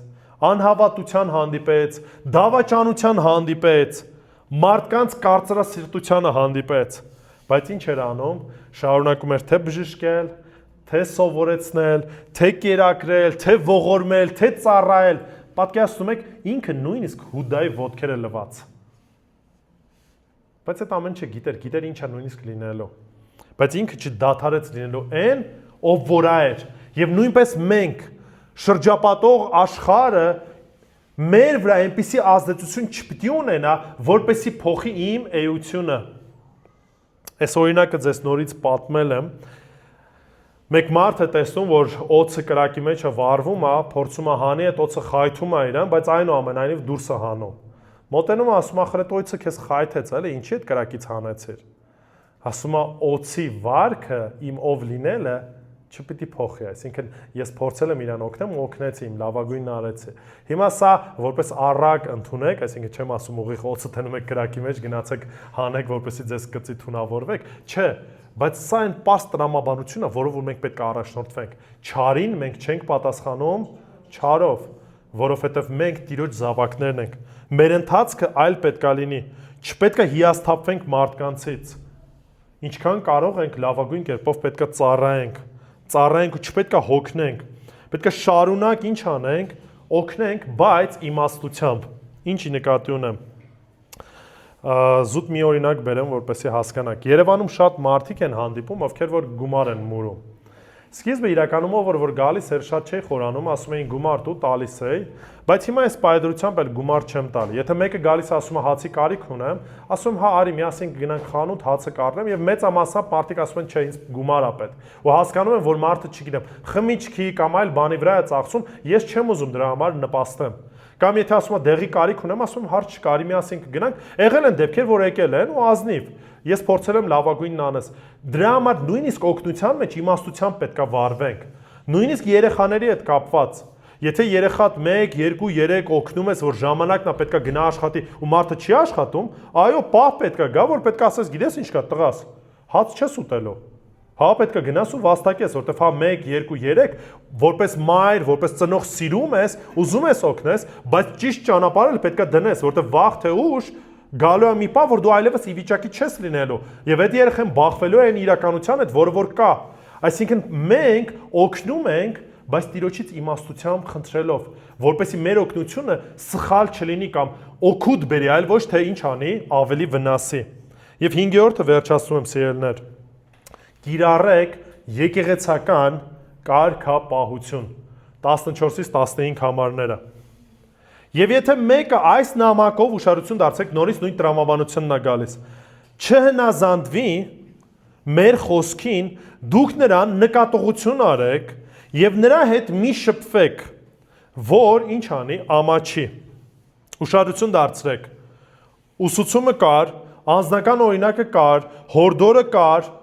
անհավատության հանդիպեց, դավաճանության հանդիպեց, մարդկանց կարծրասիրտությանը հանդիպեց, բայց ինչ էր անում, շարունակում էր թե բժշկել, թե սովորեցնել, թե կերակրել, թե ողորմել, թե ծառայել, պատկերացնում եք, ինքը նույնիսկ Հուդայի ոտքերը լվաց, բայց այդ ամեն ինչը գիտեր ինչա նույնիսկ լինելու, բայց ինքը չդադարեց լինելու այն, ով որ էր, եւ նույնպես մենք շրջապատող աշխարհը մեր վրա այնպիսի ազդեցություն չպիտի ունենա, որպեսզի փոխի իմ էությունը։ Այս օրինակը ձեզ նորից պատմել եմ։ Մեկ մարդ է տեսնում, որ օծը կրակի մեջ է վառվում, փորձում է հանի, այդ օծը խայթում է իրան, բայց այնուամենայնիվ դուրս է հանում։ Մոտենում է, ասում է, «Ախր օծը քեզ խայթեց, էլի, ինչի՞ այդ կրակից հանեցիր»։ Ասում է, «Օծի վարքը իմ ով լինելը չպիտի փոխի, այսինքն ես փորձել եմ իրան օգնեմ ու օգնեցի, իմ լավագույնն արեցի։ Հիմա սա որպես առակ ընդունեք, այսինքն չեմ ասում ուղիղ օծը տնում եք կրակի մեջ, գնացեք հանեք, որպեսզի ձեզ կծի թունավորվեք, չէ, բայց սա այն պարզ տրամաբանությունն է, որով մենք պետք է առաջնորդվենք։ Չարին մենք չենք պատասխանում չարով, որովհետև մենք Տիրոջ զավակներն ենք։ Մեր ընթացքը այլ պետք է լինի, չպետք է հիասթափվենք մարդկանցից։ Ինչքան կարող ենք լավագույն կերպով պետք է ծառայենք ու չպետք է հոգնենք, պետք է շարունակ ինչ անենք, օգնենք, բայց իմաստությամբ, ինչի նկատի ունեմ, զուտ մի օրինակ բերեմ, որպեսզի հասկանաք, Երևանում շատ մարդիկ են հանդիպում, ովքեր որ գումար են մուրում, սկիզբը իրականում որ գալիս էր շատ չէի խորանում, ասում էին գումար տու տալիս էի, բայց հիմա այս պայդրությամբ էլ գումար չեմ տալի, եթե մեկը գալիս ասում է հացի կարիք ունեմ, ասում հա արի միասին գնանք խանութ հացը կառնեմ եւ մեծամասամբ մարդիկ ասում են չէ ինձ գումար ա պետք ու հասկանում են որ մարդը չգիտեմ խմիչքի կամ այլ բանի վրա է ծախսում, ես չեմ ուզում դրա համար նպաստեմ կամ եթե ասում է դեղի կարիք ունեմ, ասում հարց չկա, արի միասին կգնանք, եղել են դեպքեր, որ եկել են ու ազնիվ Ես փորձել եմ լավագույնն անես։ Դրա համար նույնիսկ օգնության մեջ իմաստությամբ պետք է վարվենք։ Նույնիսկ երեխաների հետ կապված։ Եթե երեխատ 1, 2, 3 օգնում ես, որ ժամանակն է պետք է գնա աշխատի ու մարդը չի աշխատում, այո, պահ պետք է գա, որ պետք է ասես, գիտես ինչ կա, տղաս, հաց չես ուտելու։ Հա պետք է գնաս ու վաստակես, որտեվ հա 1, 2, 3 որպես մայր, որպես ծնող սիրում ես, ուզում ես օգնես, բայց ճիշտ ճանապարհը պետք է դնես, որտեվ վաղ թե ուշ գալու է մի պահ, որ դու այլևս ի վիճակի չես լինելու, եւ այդ երեխան բախվելու է այն իրականության հետ, որը որ կա։ Այսինքն մենք օգնում ենք, բայց Տիրոջից իմաստությամբ խնդրելով, որպեսզի մեր օգնությունը սխալ չլինի կամ օգուտ բերի, այլ ոչ թե ինչ անի, ավելի վնասի։ Եվ 5-րդը վերջացնում եմ սիրելիներ։ Կիրառեք եկեղեցական կարգապահություն 14-ից 15 համարները։ Եվ եթե մեկը այս նամակով ուշադրություն դարձեք, նորից նույն տրամաբանությունն է գալիս, չհնազանդվի մեր խոսքին, դուք նրան նկատողություն արեք եւ նրա հետ մի շփվեք, որ ինչ անի, ամաչի։ Ուշադրություն դարձրեք։ Ուսուցումը կար, անձնական օրինակը կար, հորդորը կար,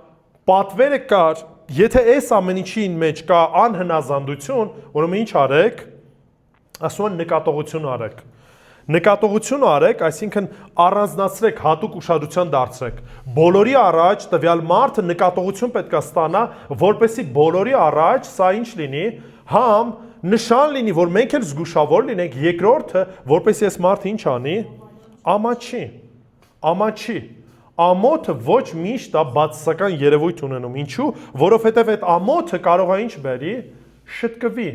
պատվերը կար, եթե այս ամեն ինչի մեջ կա անհնազանդություն, ուրեմն ինչ արեք, ասում են նկատողություն արեք։ Նկատողություն արեք, այսինքն առանձնացրեք, հատուկ ուշադրության դարձրեք։ Բոլորի առաջ տվյալ մարդը նկատողություն պետք է ստանա, որպեսզի բոլորի առաջ սա ինչ լինի, համ նշան լինի, որ մենք էլ զգուշավոր լինենք, երկրորդը, որպես ես մարդ ինչ անի, ամաչի, ամոթը ոչ միշտ է բացասական երևույթ ունենում, ինչու, որովհետև այդ ամոթը կարող է ինչ բերի, շտկվի,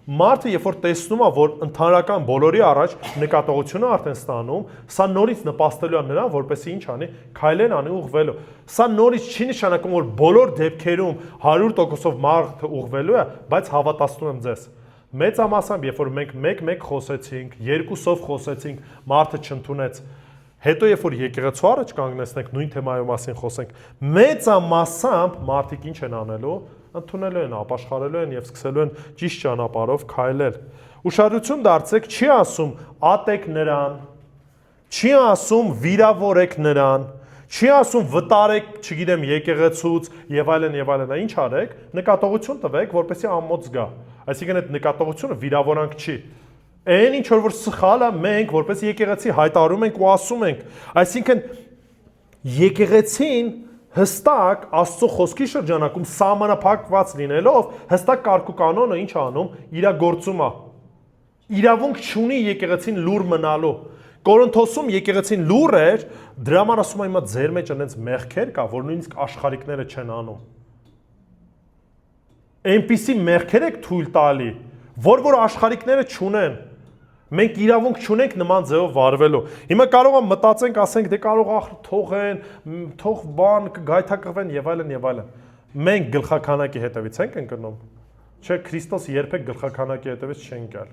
մարդը երբ որ տեսնում է, որ ընդհանրական բոլորի առաջ նկատողությունը արդեն ստանում, սա նորից նպաստելու է նրան, որպեսզի ինչ անի, քայլեն անի ուղղվելու, սա նորից չի նշանակում, որ բոլոր դեպքերում 100%-ով մարդը ուղղվելու է, բայց հավատացնում եմ ձեզ, մեծամասամբ, երբ որ մենք մեկ խոսեցինք, երկուսով խոսեցինք, մարդը չընդունեց, հետո երբ որ եկեղեցու առաջ կանգնեցնենք, նույն թեմայի մասին խոսենք, մեծամասամբ մարդիկ ինչ են անելու, ընդունելու են, ապաշխարելու են եւ սկսելու են ճիշտ ճանապարհով քայլել։ Ուշադրություն դարձեք, չի ասում ատեք նրան, չի ասում վիրավորեք նրան, չի ասում վտարեք, չգիտեմ, եկեղեցուց եւ այլն, ինչ արեք, նկատողություն տվեք, որպեսզի ամոթ զգա։ Այսինքն այդ նկատողությունը վիրավորանք չի։ Այն ինչ որ սխալ է, մենք որպես եկեղեցի հայտարարում ենք ու ասում ենք, այսինքն եկեղեցին հստակ Աստծո խոսքի շրջանակում սահմանափակված լինելով, հստակ կարգ ու կանոնը ինչ անում, իրագործում է։ Իրավունք չունի եկեղեցին լուր մնալու։ Կորինթոսում եկեղեցին լուր էր, դրա համար ասում եմ հիմա ձեր մեջ այնպես մեղքեր կա, որ նույնիսկ աշխարհիկները չեն անում։ Այնպիսի մեղքեր եք թույլ տալի, որ աշխարհիկները չունեն։ Մենք իրավունք չունենք նման ձևով վարվելու։ Հիմա կարող եմ մտածենք, ասենք, դե կարող թողեն, թող բան գայթակղվեն եւ այլն։ Մենք գլխականակի հետևից ենք ընկնում։ Չէ, Քրիստոս երբեք գլխականակի հետևից չեն գալ։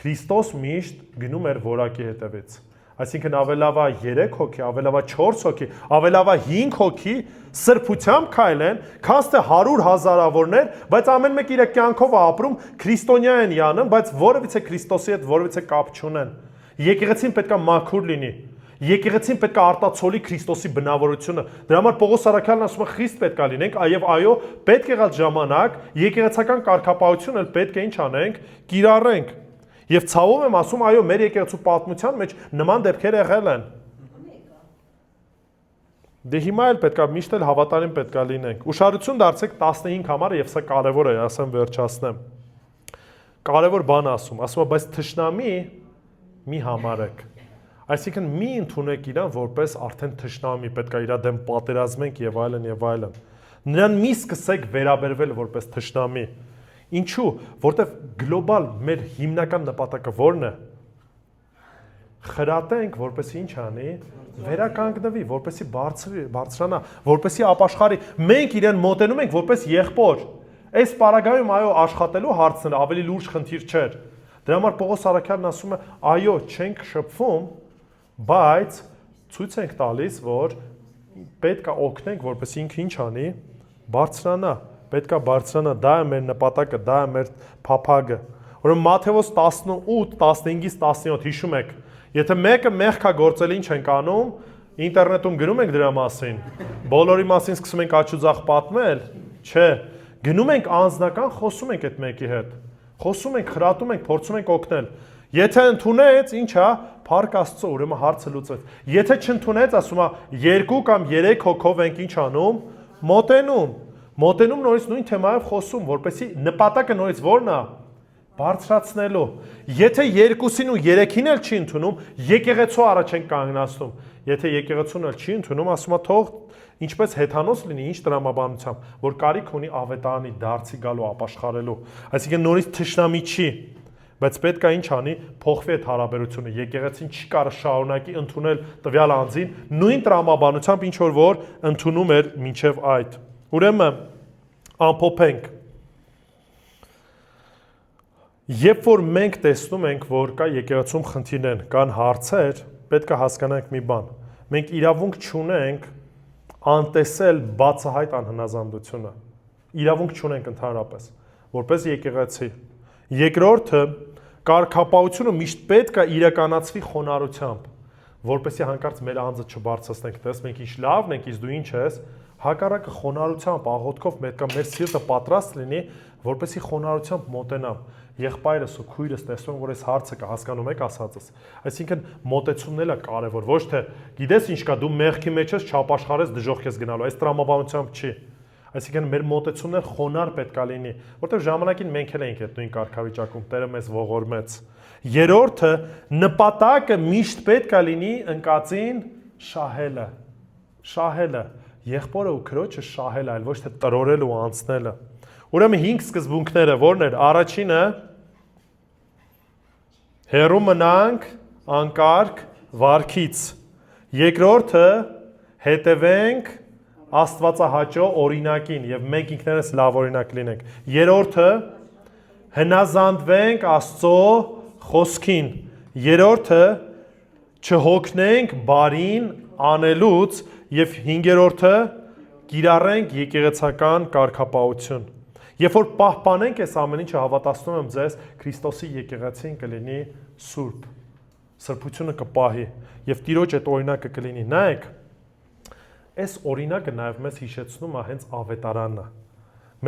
Քրիստոս միշտ գնում էր որակի հետևից։ Այսինքն ավելավա 3 հոգի, ավելավա 4 հոգի, ավելավա 5 հոգի սրբությամբ քայլեն, քան թե 100 հազարավորներ, բայց ամեն մեկ իր կյանքով է ապրում, քրիստոնյա են յանում, բայց որևիցե Քրիստոսի հետ որևիցե կապ չունեն։ Եկեղեցին պետք է մաքուր լինի։ Եկեղեցին պետք է արտացոլի Քրիստոսի բնավորությունը։ Դրա համար Պողոս Արաքյալն ասում է Քրիստ պետք է լինենք, այև այո, պետք եղած ժամանակ եկեղեցական կարգապահությունը պետք է ինչ անենք, կիրառենք։ Եվ ցավով եմ ասում, այո, մեր եկեղեցու պատմության մեջ նման դեպքեր եղել են։ Դե հիմա էլ պետք է միշտ էլ հավատարիմ պետք է լինենք։ Ուշադրություն դարձեք 15 համարը եւ սա կարեւոր է, ասեմ վերջացնեմ։ Կարեւոր բան ասում, բայց թշնամի մի համարեք։ Այսինքն մի ընդունեք իրան որպես արդեն թշնամի, պետք է իր դեմ պատերազմենք եւ այլն։ Նրան մի սկսեք վերաբերվել որպես թշնամի։ Ինչու, որտեվ գլոբալ մեր հիմնական նպատակը ո՞րն է։ Խրատենք, որպեսզի ինչ անի, վերականգնվի, որպեսզի բարձրանա, որպեսզի ապաշխարի։ Մենք իրեն մոտենում ենք որպես եղբոր։ Այս պարագայում այո աշխատելու հարցն ավելի լուրջ խնդիր չէր։ Դրա համար Պողոս Արաքյալն ասում է, այո, չենք շփվում, բայց ցույց ենք տալիս, որ պետք է օգնենք, որպեսզի ինքը ինչ անի, բարձրանա։ Պետք է բարձրանա, դա է մեր նպատակը, դա է մեր փափագը։ Ուրեմն Մատթեոս 18-15-ից 17 հիշում եք, եթե մեկը մեղք է գործել, ինչ ենք անում, ինտերնետում գրում ենք դրա մասին, բոլորի մասին սկսում ենք աչուձախ պատմել, չէ, գնում ենք անձնական, խոսում ենք այդ մեկի հետ, խոսում ենք, խրատում ենք, փորձում ենք օգնել։ Եթե ընդունեց, ինչ է, փառք Աստծո, ուրեմն հարցը լուծվեց։ Եթե չընդունեց, ասում է, 2 կամ 3 հոգով ենք ինչ անում, մոտենում նորից նույն թեմայով խոսում, որպեսզի նպատակը նորից ո՞րն է, բարձրացնելու։ Եթե 2-ին ու 3-ին էլ չի ընդունում, եկեղեցու առաջ են կանգնացնում։ Եթե եկեղեցուն էլ չի ընդունում, ասում է թող ինչպես հեթանոս լինի, ինչ տրամաբանությամբ, որ կարիք ունի ավետարանի դարձի գալու ապաշխարելու։ Այսինքն նորից թշնամի չի, բայց պետք է ինչ անի, փոխվի այդ հարաբերությունը։ Եկեղեցին չի կարող շարունակի ընդունել տվյալ անձին նույն տրամաբանությամբ, ինչ որ ընդունում էր մինչև այդ։ Ուրեմն ամփոփենք։ Երբ որ մենք տեսնում ենք, որ կա եկեղեցում խնդիրներ, կան հարցեր, պետք է հասկանանք մի բան։ Մենք իրավունք չունենք անտեսել բացահայտ անհնազանդությունը։ Իրավունք չունենք ընդհանրապես, որպես եկեղեցի։ Երկրորդը, կարգապահությունը միշտ պետք է իրականացվի խոնարհությամբ, որպեսզի հանկարծ մեր անձը չբարձրացնենք, տես մենք ինչ լավն ենք, իսկ դու ինչ ես, հակառակը խոնարհությամբ, աղոթքով պետք է մեր սիրտը պատրաստ լինի, որպեսզի խոնարհությամբ մոտենամ։ Եղբայրս ու քույրս տեսնում, որ այս հարցը կա, հասկանում եք ասածս։ Այսինքն մոտեցումն էլ է կարևոր, ոչ թե գիտես ինչ կա, դու մեղքի մեջ ես, չապաշխարես, դժոխք ես գնալու, այս տրամաբանությամբ չի։ Այսինքն մեր մոտեցումներ խոնար պետք է լինի, որտեղ ժամանակին մենք էլ էինք այդ նույն կարգավիճակում, Տերը մեզ ողորմեց։ Երրորդը նպատակը միշտ պետք է լինի ընկածին շահելը։ Շահելը, եղբորը ու քրոջը շահելը, այլ ոչ թե տրորել ու անցնելը։ Ուրեմն 5 սկզբունքները ո՞րն էր։ Առաջինը հեռու մնանք անկարգ վարքից։ Երկրորդը հետևենք Աստվածահաճո օրինակին եւ մենք ինքներս լավ օրինակ լինենք։ Երրորդը հնազանդվենք Աստծո խոսքին։ Երրորդը չհոգնենք բարին անելուց եւ հինգերորդը կիրառենք եկեղեցական կարգապահություն։ Երբ որ պահպանենք այս ամեն ինչը, հավատացնում եմ ձեզ, Քրիստոսի եկեղեցին կլինի սուրբ։ Սրբությունը կպահի եւ Տիրոջ այդ օրինակը կլինի։ Նայեք, այս օրինակը նաև մեզ հիշեցնում է հենց ավետարանը։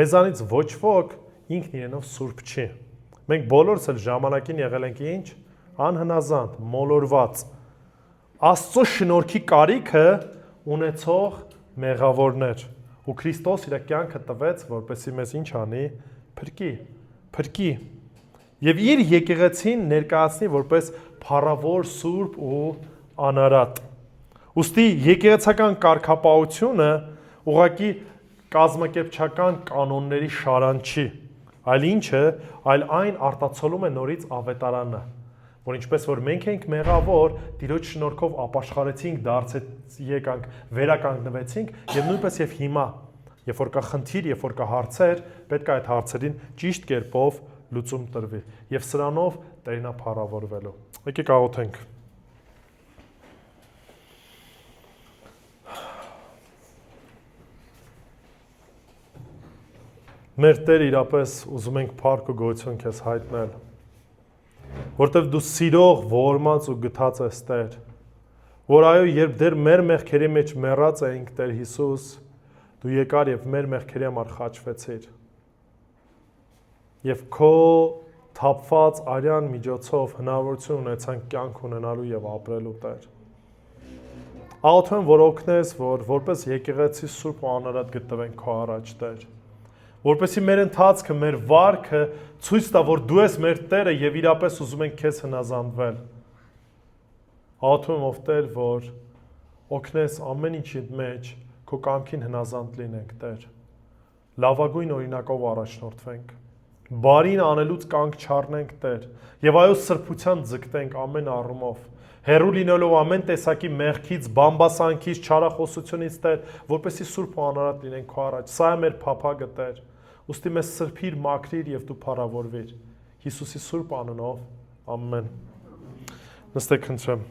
Մեզանից ոչ ոք ինքն իրենով սուրբ չի։ Մենք բոլորս էլ ժամանակին եղել ենք ինչ? Անհնազանդ, մոլորված։ Աստծո շնորհքի կարիքը ունեցող մեղավորներ։ Ու Քրիստոս իր կյանքը տվեց, որպեսզի մեզ ինչ անի? Փրկի։ Եվ իր եկեղեցին ներկայացնի որպես փառավոր, սուրբ ու անարատ։ Ուստի եկեղեցական կարգապահությունը ուղղակի կազմակերպչական կանոնների շարան չի, այլ ինչը, այլ այն արտացոլում է նորից ավետարանը, որ ինչպես որ մենք ենք մեղավոր, Տիրոջ շնորհքով ապաշխարեցինք, եկանք, վերականգնվեցինք եւ նույնպես եւ հիմա, երբ որ կա խնդիր, երբ որ կա հարցեր, պետք է այդ հարցերին ճիշտ կերպով լուծում տրվի եւ սրանով Տերն է փառավորվելու։ Եկեք աղոթենք։ Մեր Տեր իրապես ուզում ենք փառք ու գոհություն քեզ հայտնել, որտեվ դու սիրող, ողորմած ու գթած ես Տեր, որ այո, երբ դեռ մեր մեղքերի մեջ մեռած էինք, Տեր Հիսուս, դու եկար եւ մեր մեղքերի համար խաչվեցիր։ Եվ քո թափված արյան միջոցով հնարավորություն ունեցանք կյանք ունենալու եւ ապրելու, Տեր։ Աղոթում եմ, որ օգնես, որ որպես եկեղեցի սուրբ ու անարատ գտնվենք քո առաջ, Տեր։ Որպեսզի մեր ընթացքը, մեր վարքը ցույց տա, որ դու ես մեր Տերը եւ իրապես ուզում ենք քեզ հնազանդվել։ Աղոթում եմ, ով Տեր, որ օգնես ամեն ինչի մեջ քո կամքին հնազանդ լինենք, Տեր։ Լավագույն օրինակով առաջնորդվենք։ Բարին անելուց կանգ չառնենք, Տեր, եւ այո սրբության ձգտենք ամեն առումով։ Հեռու լինելով ամեն տեսակի մեղքից, բամբասանքից, չարախոսությունից, Տեր, որպեսզի սուրբ ու անարատ լինենք քո առաջ։ Սա է մեր փափագը, Տեր։ Ուստի մեզ սրբիր, մաքրիր եւ դու փառավորվիր։ Հիսուսի սուրբ անունով, ամեն։ Նստեք, խնդրեմ։